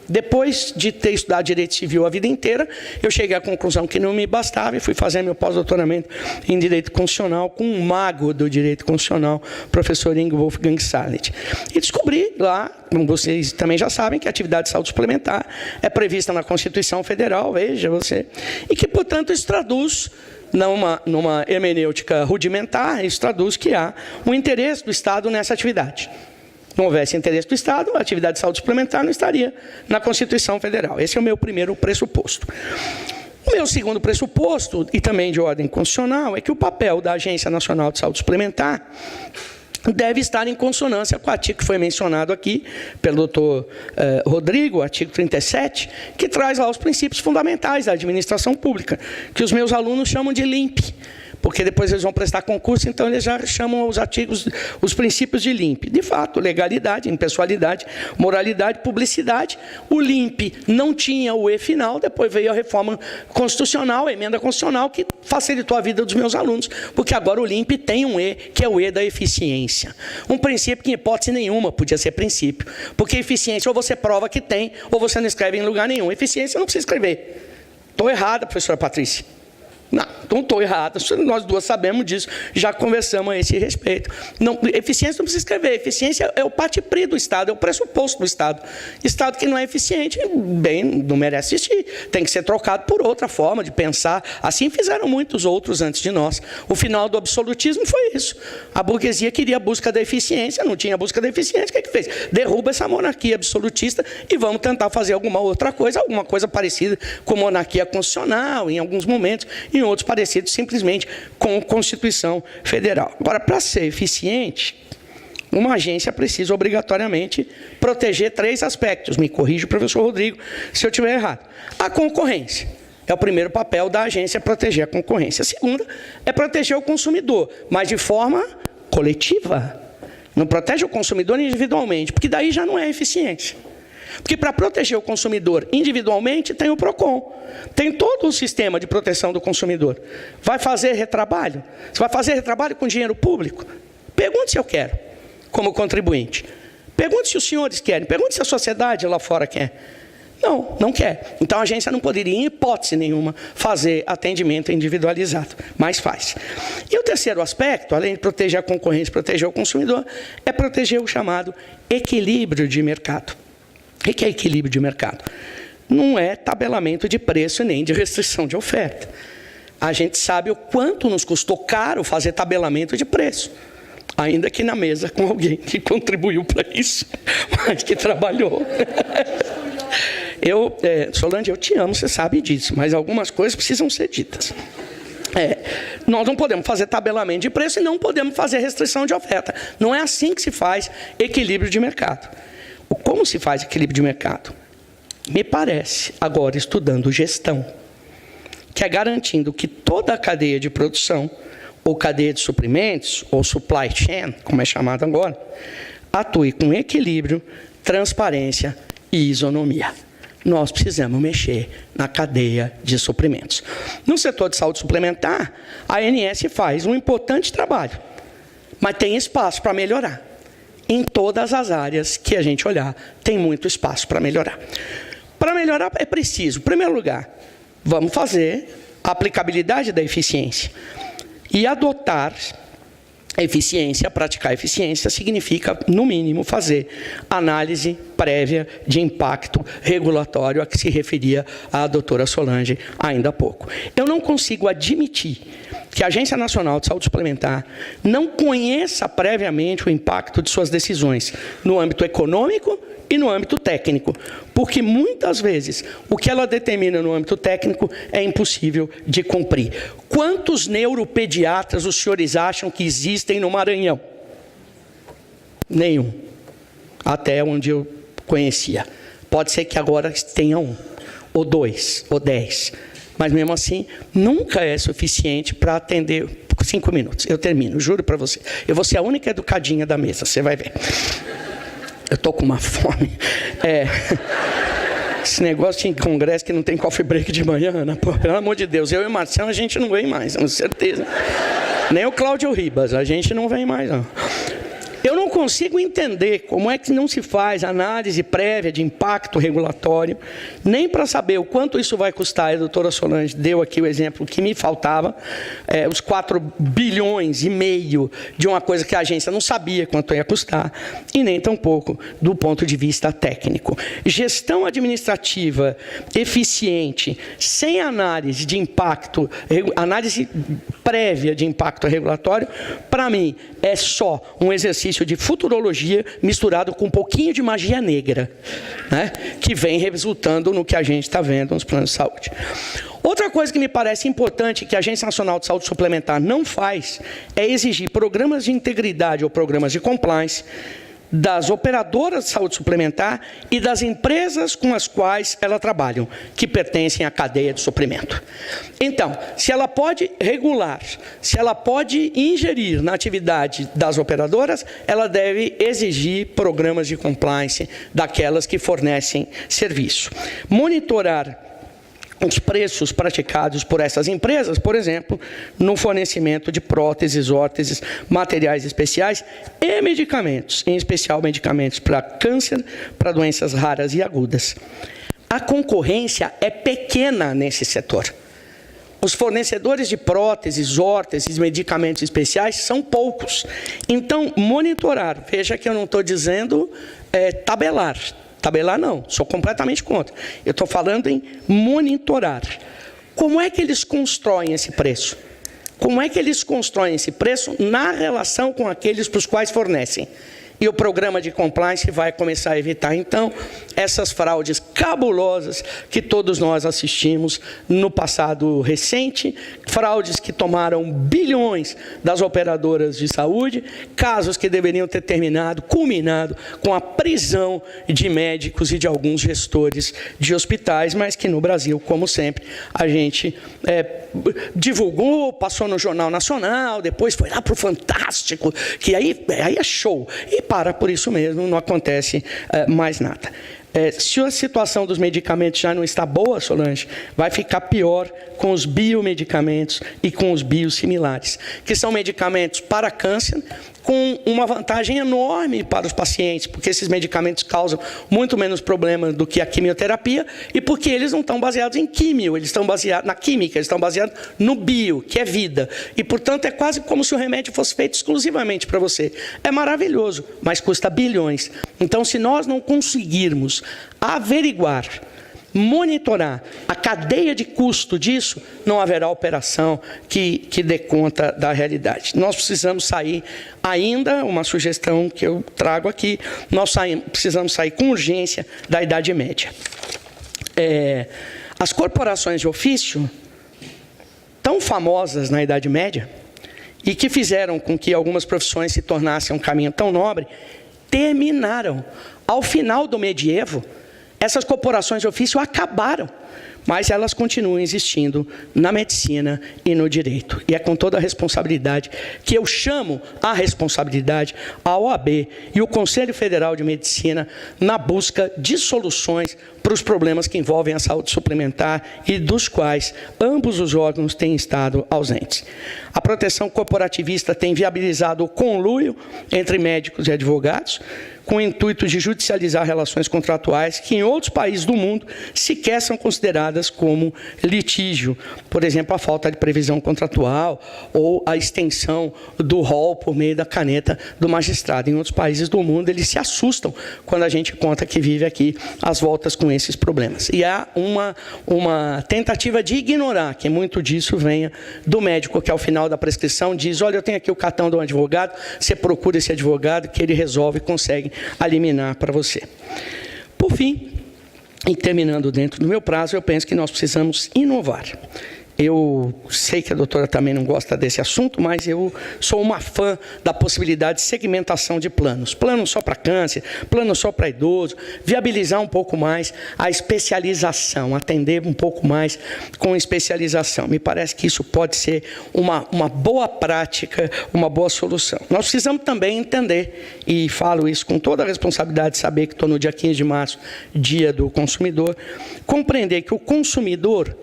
Depois de ter estudado Direito Civil a vida inteira, eu cheguei à conclusão que não me bastava e fui fazer meu pós-doutoramento em Direito Constitucional com um mago do Direito Constitucional, professor Ingo Wolfgang Sallet. E descobri lá, como vocês também já sabem, que a atividade de saúde suplementar é prevista na Constituição Federal, veja você, e que, portanto, isso traduz numa hermenêutica rudimentar, isso traduz que há um interesse do Estado nessa atividade. Não houvesse interesse do Estado, a atividade de saúde suplementar não estaria na Constituição Federal. Esse é o meu primeiro pressuposto. O meu segundo pressuposto, e também de ordem constitucional, é que o papel da Agência Nacional de Saúde Suplementar deve estar em consonância com o artigo que foi mencionado aqui pelo doutor Rodrigo, artigo 37, que traz lá os princípios fundamentais da administração pública, que os meus alunos chamam de LIMP, porque depois eles vão prestar concurso, então eles já chamam os artigos, os princípios de LIMP. De fato, legalidade, impessoalidade, moralidade, publicidade. O LIMP não tinha o E final, depois veio a reforma constitucional, a emenda constitucional, que facilitou a vida dos meus alunos, porque agora o LIMP tem um E, que é o E da eficiência. Um princípio que, em hipótese nenhuma, podia ser princípio, porque eficiência ou você prova que tem, ou você não escreve em lugar nenhum. Eficiência não precisa escrever. Estou errada, professora Patrícia. Não. não estou errado, nós duas sabemos disso, já conversamos a esse respeito. Não, eficiência não precisa escrever, eficiência é o parte-pri do Estado, é o pressuposto do Estado. Estado que não é eficiente, bem, não merece existir, tem que ser trocado por outra forma de pensar. Assim fizeram muitos outros antes de nós. O final do absolutismo foi isso. A burguesia queria a busca da eficiência, não tinha busca da eficiência, o que fez? Derruba essa monarquia absolutista e vamos tentar fazer alguma outra coisa, alguma coisa parecida com monarquia constitucional, em alguns momentos, em outros parecidos simplesmente com Constituição Federal. Agora, para ser eficiente, uma agência precisa obrigatoriamente proteger 3 aspectos. Me corrija o professor Rodrigo se eu estiver errado. A concorrência. É o primeiro papel da agência, proteger a concorrência. A segunda é proteger o consumidor, mas de forma coletiva. Não protege o consumidor individualmente, porque daí já não é eficiência. Porque para proteger o consumidor individualmente, tem o PROCON. Tem todo o sistema de proteção do consumidor. Vai fazer retrabalho? Você vai fazer retrabalho com dinheiro público? Pergunte se eu quero, como contribuinte. Pergunte se os senhores querem. Pergunte se a sociedade lá fora quer. Não, não quer. Então a agência não poderia, em hipótese nenhuma, fazer atendimento individualizado, mas faz. E o terceiro aspecto, além de proteger a concorrência, proteger o consumidor, é proteger o chamado equilíbrio de mercado. O que é equilíbrio de mercado? Não é tabelamento de preço nem de restrição de oferta. A gente sabe o quanto nos custou caro fazer tabelamento de preço. Ainda que na mesa com alguém que contribuiu para isso, mas que trabalhou. Solange, eu te amo, você sabe disso, mas algumas coisas precisam ser ditas. Nós não podemos fazer tabelamento de preço e não podemos fazer restrição de oferta. Não é assim que se faz equilíbrio de mercado. Como se faz equilíbrio de mercado? Me parece, agora estudando gestão, que é garantindo que toda a cadeia de produção, ou cadeia de suprimentos, ou supply chain, como é chamado agora, atue com equilíbrio, transparência e isonomia. Nós precisamos mexer na cadeia de suprimentos. No setor de saúde suplementar, a ANS faz um importante trabalho, mas tem espaço para melhorar. Em todas as áreas que a gente olhar, tem muito espaço para melhorar. Para melhorar é preciso, em primeiro lugar, vamos fazer a aplicabilidade da eficiência. E adotar a eficiência, praticar a eficiência, significa, no mínimo, fazer análise prévia de impacto regulatório a que se referia a doutora Solange ainda há pouco. Eu não consigo admitir que a Agência Nacional de Saúde Suplementar não conheça previamente o impacto de suas decisões no âmbito econômico e no âmbito técnico, porque muitas vezes o que ela determina no âmbito técnico é impossível de cumprir. Quantos neuropediatras os senhores acham que existem no Maranhão? Nenhum. Até onde eu conhecia. Pode ser que agora tenha 1, ou 2, ou 10. Mas mesmo assim, nunca é suficiente para atender 5 minutos. Eu termino, juro para você. Eu vou ser a única educadinha da mesa, você vai ver. Eu estou com uma fome. Esse negócio de congresso que não tem coffee break de manhã, Ana, pô, pelo amor de Deus, eu e o Marcelo, a gente não vem mais, com certeza. Nem o Cláudio Ribas, a gente não vem mais, não. Eu não consigo entender como é que não se faz análise prévia de impacto regulatório, nem para saber o quanto isso vai custar. A doutora Solange deu aqui o exemplo que me faltava, os 4,5 bilhões de uma coisa que a agência não sabia quanto ia custar, e nem tampouco do ponto de vista técnico. Gestão administrativa eficiente, sem análise de impacto, análise prévia de impacto regulatório, para mim, é só um exercício de futurologia misturado com um pouquinho de magia negra, né, que vem resultando no que a gente está vendo nos planos de saúde. Outra coisa que me parece importante que a Agência Nacional de Saúde Suplementar não faz é exigir programas de integridade ou programas de compliance das operadoras de saúde suplementar e das empresas com as quais ela trabalha, que pertencem à cadeia de suprimento. Então, se ela pode regular, se ela pode ingerir na atividade das operadoras, ela deve exigir programas de compliance daquelas que fornecem serviço. Monitorar os preços praticados por essas empresas, por exemplo, no fornecimento de próteses, órteses, materiais especiais e medicamentos, em especial medicamentos para câncer, para doenças raras e agudas. A concorrência é pequena nesse setor. Os fornecedores de próteses, órteses, medicamentos especiais são poucos. Então, monitorar, veja que eu não estou dizendo tabelar. Tabelar não, sou completamente contra. Eu estou falando em monitorar. Como é que eles constroem esse preço? Como é que eles constroem esse preço na relação com aqueles para os quais fornecem? E o programa de compliance vai começar a evitar, então, essas fraudes cabulosas que todos nós assistimos no passado recente, fraudes que tomaram bilhões das operadoras de saúde, casos que deveriam ter culminado com a prisão de médicos e de alguns gestores de hospitais, mas que no Brasil, como sempre, a gente divulgou, passou no Jornal Nacional, depois foi lá para o Fantástico, que aí é show. E por isso mesmo, não acontece mais nada. Se a situação dos medicamentos já não está boa, Solange, vai ficar pior com os biomedicamentos e com os biosimilares, que são medicamentos para câncer, com uma vantagem enorme para os pacientes, porque esses medicamentos causam muito menos problemas do que a quimioterapia e porque eles não estão baseados em químio, eles estão baseados na química, eles estão baseados no bio, que é vida. E, portanto, é quase como se o remédio fosse feito exclusivamente para você. É maravilhoso, mas custa bilhões. Então, se nós não conseguirmos averiguar, monitorar a cadeia de custo disso, não haverá operação que dê conta da realidade. Nós precisamos sair, ainda uma sugestão que eu trago aqui, precisamos sair com urgência da Idade Média. As corporações de ofício, tão famosas na Idade Média, e que fizeram com que algumas profissões se tornassem um caminho tão nobre, terminaram. Ao final do medievo, essas corporações de ofício acabaram, mas elas continuam existindo na medicina e no direito. E é com toda a responsabilidade que eu chamo a responsabilidade a OAB e o Conselho Federal de Medicina na busca de soluções para os problemas que envolvem a saúde suplementar e dos quais ambos os órgãos têm estado ausentes. A proteção corporativista tem viabilizado o conluio entre médicos e advogados, com o intuito de judicializar relações contratuais que em outros países do mundo sequer são consideradas como litígio. Por exemplo, a falta de previsão contratual ou a extensão do rol por meio da caneta do magistrado. Em outros países do mundo, eles se assustam quando a gente conta que vive aqui às voltas com esses problemas. E há uma tentativa de ignorar que muito disso venha do médico que, ao final da prescrição, diz: olha, eu tenho aqui o cartão de um advogado, você procura esse advogado que ele resolve e consegue eliminar para você. Por fim, e terminando dentro do meu prazo, eu penso que nós precisamos inovar. Eu sei que a doutora também não gosta desse assunto, mas eu sou uma fã da possibilidade de segmentação de planos. Plano só para câncer, plano só para idoso, viabilizar um pouco mais a especialização, atender um pouco mais com especialização. Me parece que isso pode ser uma boa prática, uma boa solução. Nós precisamos também entender, e falo isso com toda a responsabilidade de saber que estou no dia 15 de março, dia do consumidor, compreender que o consumidor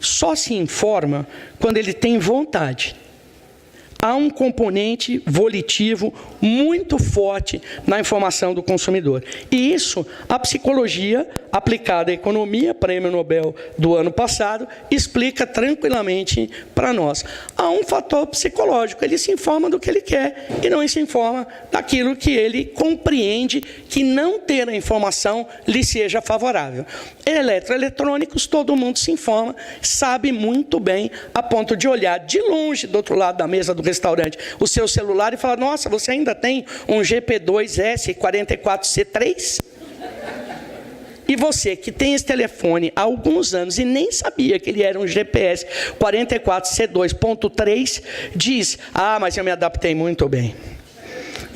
só se informa quando ele tem vontade. Há um componente volitivo muito forte na informação do consumidor. E isso, a psicologia aplicada à economia, prêmio Nobel do ano passado, explica tranquilamente para nós. Há um fator psicológico, ele se informa do que ele quer e não se informa daquilo que ele compreende que não ter a informação lhe seja favorável. Eletroeletrônicos, todo mundo se informa, sabe muito bem, a ponto de olhar de longe, do outro lado da mesa do restaurante, o seu celular e falar: nossa, você ainda tem um GP2S 44C3? E você que tem esse telefone há alguns anos e nem sabia que ele era um GPS 44C2.3, diz: ah, mas eu me adaptei muito bem.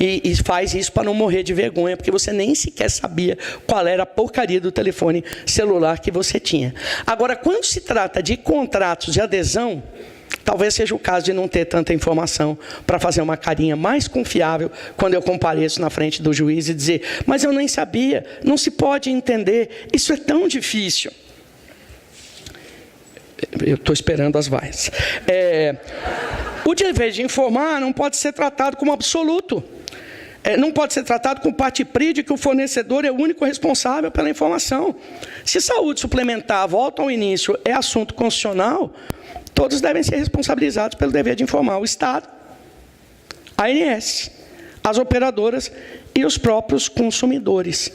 E faz isso para não morrer de vergonha, porque você nem sequer sabia qual era a porcaria do telefone celular que você tinha. Agora, quando se trata de contratos de adesão, talvez seja o caso de não ter tanta informação para fazer uma carinha mais confiável quando eu compareço na frente do juiz e dizer: mas eu nem sabia, não se pode entender, isso é tão difícil. Eu estou esperando as vaias. O dever de informar não pode ser tratado como absoluto. Não pode ser tratado com parte-pri de que o fornecedor é o único responsável pela informação. Se saúde suplementar, volta ao início, é assunto constitucional, todos devem ser responsabilizados pelo dever de informar o Estado, a ANS, as operadoras e os próprios consumidores.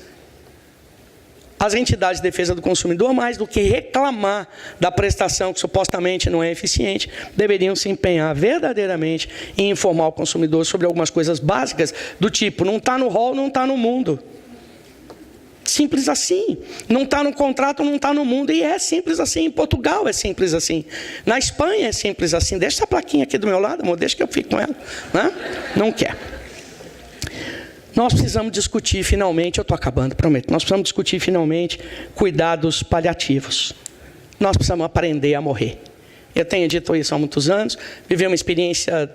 As entidades de defesa do consumidor, mais do que reclamar da prestação que supostamente não é eficiente, deveriam se empenhar verdadeiramente em informar o consumidor sobre algumas coisas básicas, do tipo, não está no rol, não está no mundo. Simples assim. Não está no contrato, não está no mundo. E é simples assim. Em Portugal é simples assim. Na Espanha é simples assim. Deixa essa plaquinha aqui do meu lado, amor, deixa que eu fique com ela. Né? Não quer. Nós precisamos discutir finalmente, eu estou acabando, prometo, nós precisamos discutir finalmente cuidados paliativos. Nós precisamos aprender a morrer. Eu tenho dito isso há muitos anos, vivi uma experiência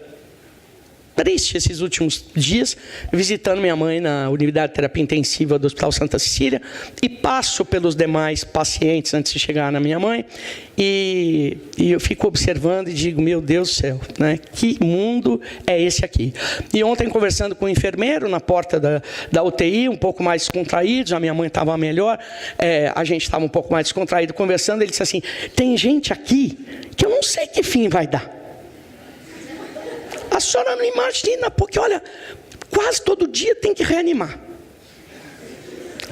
triste esses últimos dias, visitando minha mãe na unidade de terapia intensiva do Hospital Santa Cecília, e passo pelos demais pacientes antes de chegar na minha mãe, e eu fico observando e digo, meu Deus do céu, né? Que mundo é esse aqui? E ontem, conversando com o enfermeiro na porta da UTI, um pouco mais descontraídos, a minha mãe estava melhor, a gente estava um pouco mais descontraído conversando, ele disse assim, tem gente aqui que eu não sei que fim vai dar. A senhora não imagina, porque, olha, quase todo dia tem que reanimar.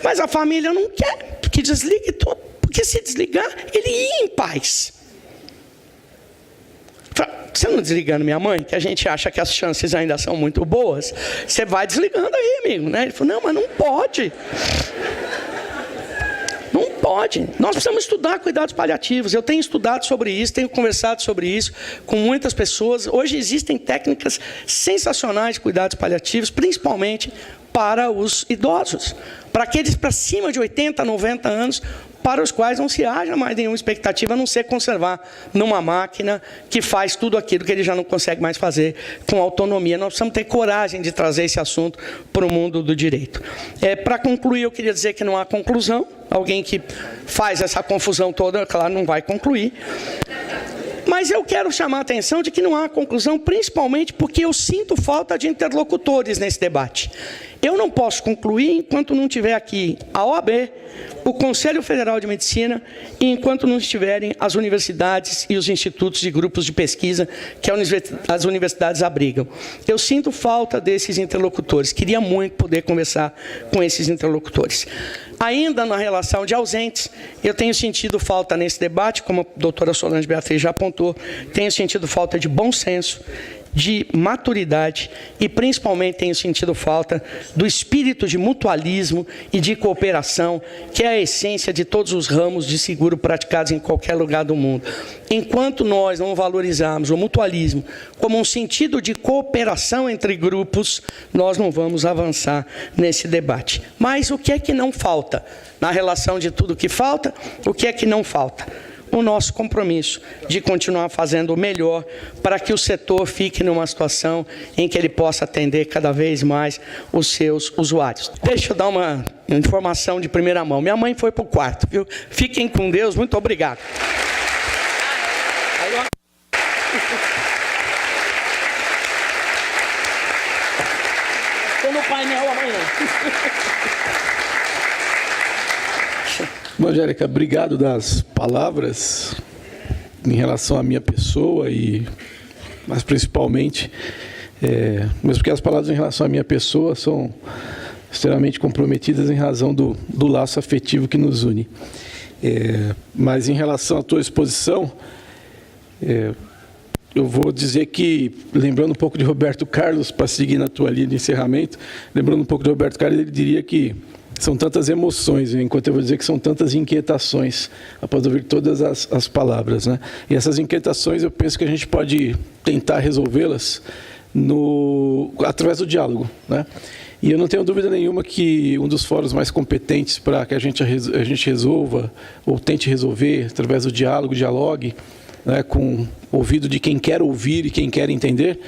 Mas a família não quer, que desligue tudo, porque se desligar, ele ia em paz. Você não desligando minha mãe, que a gente acha que as chances ainda são muito boas, você vai desligando aí, amigo, né? Ele falou, não, mas não pode. Não pode. Nós precisamos estudar cuidados paliativos. Eu tenho estudado sobre isso, tenho conversado sobre isso com muitas pessoas. Hoje existem técnicas sensacionais de cuidados paliativos, principalmente para os idosos. Para aqueles para cima de 80, 90 anos, para os quais não se haja mais nenhuma expectativa, a não ser conservar numa máquina que faz tudo aquilo que ele já não consegue mais fazer com autonomia. Nós precisamos ter coragem de trazer esse assunto para o mundo do direito. Para concluir, eu queria dizer que não há conclusão. Alguém que faz essa confusão toda, claro, não vai concluir. Mas eu quero chamar a atenção de que não há conclusão, principalmente porque eu sinto falta de interlocutores nesse debate. Eu não posso concluir enquanto não tiver aqui a OAB, o Conselho Federal de Medicina, e enquanto não estiverem as universidades e os institutos e grupos de pesquisa que as universidades abrigam. Eu sinto falta desses interlocutores. Queria muito poder conversar com esses interlocutores. Ainda na relação de ausentes, eu tenho sentido falta nesse debate, como a doutora Solange Beatriz já apontou, tenho sentido falta de bom senso, de maturidade e, principalmente, tenho sentido falta do espírito de mutualismo e de cooperação, que é a essência de todos os ramos de seguro praticados em qualquer lugar do mundo. Enquanto nós não valorizarmos o mutualismo como um sentido de cooperação entre grupos, nós não vamos avançar nesse debate. Mas o que é que não falta? Na relação de tudo que falta, o que é que não falta? O nosso compromisso de continuar fazendo o melhor para que o setor fique numa situação em que ele possa atender cada vez mais os seus usuários. Deixa eu dar uma informação de primeira mão. Minha mãe foi para o quarto, viu? Fiquem com Deus, muito obrigado. Estou no painel amanhã. Angélica, obrigado das palavras em relação à minha pessoa, mas principalmente, mesmo porque as palavras em relação à minha pessoa são extremamente comprometidas em razão do laço afetivo que nos une. Mas em relação à tua exposição, eu vou dizer que, lembrando um pouco de Roberto Carlos, para seguir na tua linha de encerramento, lembrando um pouco de Roberto Carlos, ele diria que são tantas emoções, enquanto eu vou dizer que são tantas inquietações, após ouvir todas as palavras, né? E essas inquietações, eu penso que a gente pode tentar resolvê-las através do diálogo, né? E eu não tenho dúvida nenhuma que um dos fóruns mais competentes para que a gente resolva, ou tente resolver, através do dialogue, né, com o ouvido de quem quer ouvir e quem quer entender,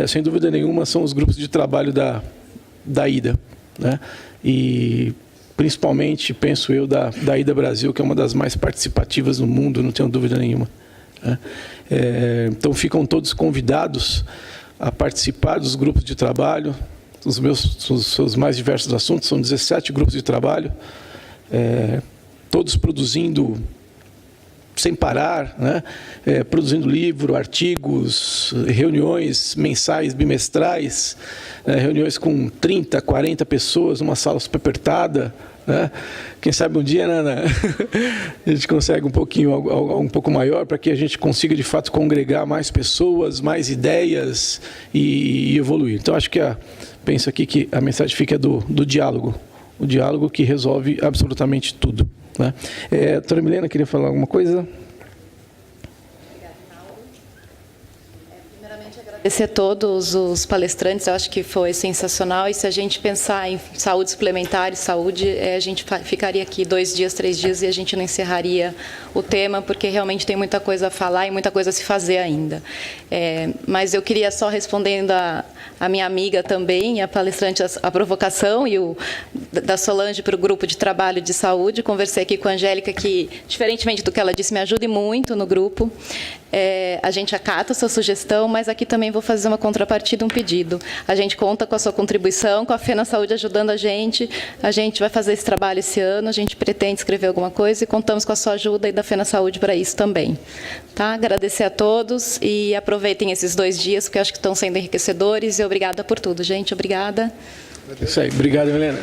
sem dúvida nenhuma, são os grupos de trabalho da IDA, né? E principalmente, penso eu, da IDA Brasil, que é uma das mais participativas no mundo, não tenho dúvida nenhuma, né? Então ficam todos convidados a participar dos grupos de trabalho, os seus mais diversos assuntos. São 17 grupos de trabalho, todos produzindo sem parar, né? Produzindo livro, artigos, reuniões mensais, bimestrais, reuniões com 30, 40 pessoas, numa sala super apertada, né? Quem sabe um dia, né, a gente consegue um pouco maior para que a gente consiga de fato congregar mais pessoas, mais ideias e evoluir. Então acho que penso aqui que a mensagem fica do diálogo, o diálogo que resolve absolutamente tudo, né? Doutora Milena, queria falar alguma coisa? Agradecer a todos os palestrantes, eu acho que foi sensacional, e se a gente pensar em saúde suplementar e saúde, a gente ficaria aqui 2 dias, 3 dias e a gente não encerraria o tema, porque realmente tem muita coisa a falar e muita coisa a se fazer ainda. Mas eu queria só respondendo a minha amiga também, a palestrante, a provocação, e da Solange para o grupo de trabalho de saúde, conversei aqui com a Angélica, que, diferentemente do que ela disse, me ajude muito no grupo. A gente acata a sua sugestão, mas aqui também vou fazer uma contrapartida, um pedido. A gente conta com a sua contribuição, com a Fê na Saúde ajudando a gente vai fazer esse trabalho esse ano, a gente pretende escrever alguma coisa e contamos com a sua ajuda e da Fê na Saúde para isso também. Tá? Agradecer a todos e aproveitem esses 2 dias, porque eu acho que estão sendo enriquecedores, e obrigada por tudo, gente. Obrigada. Isso aí. Obrigado, Helena.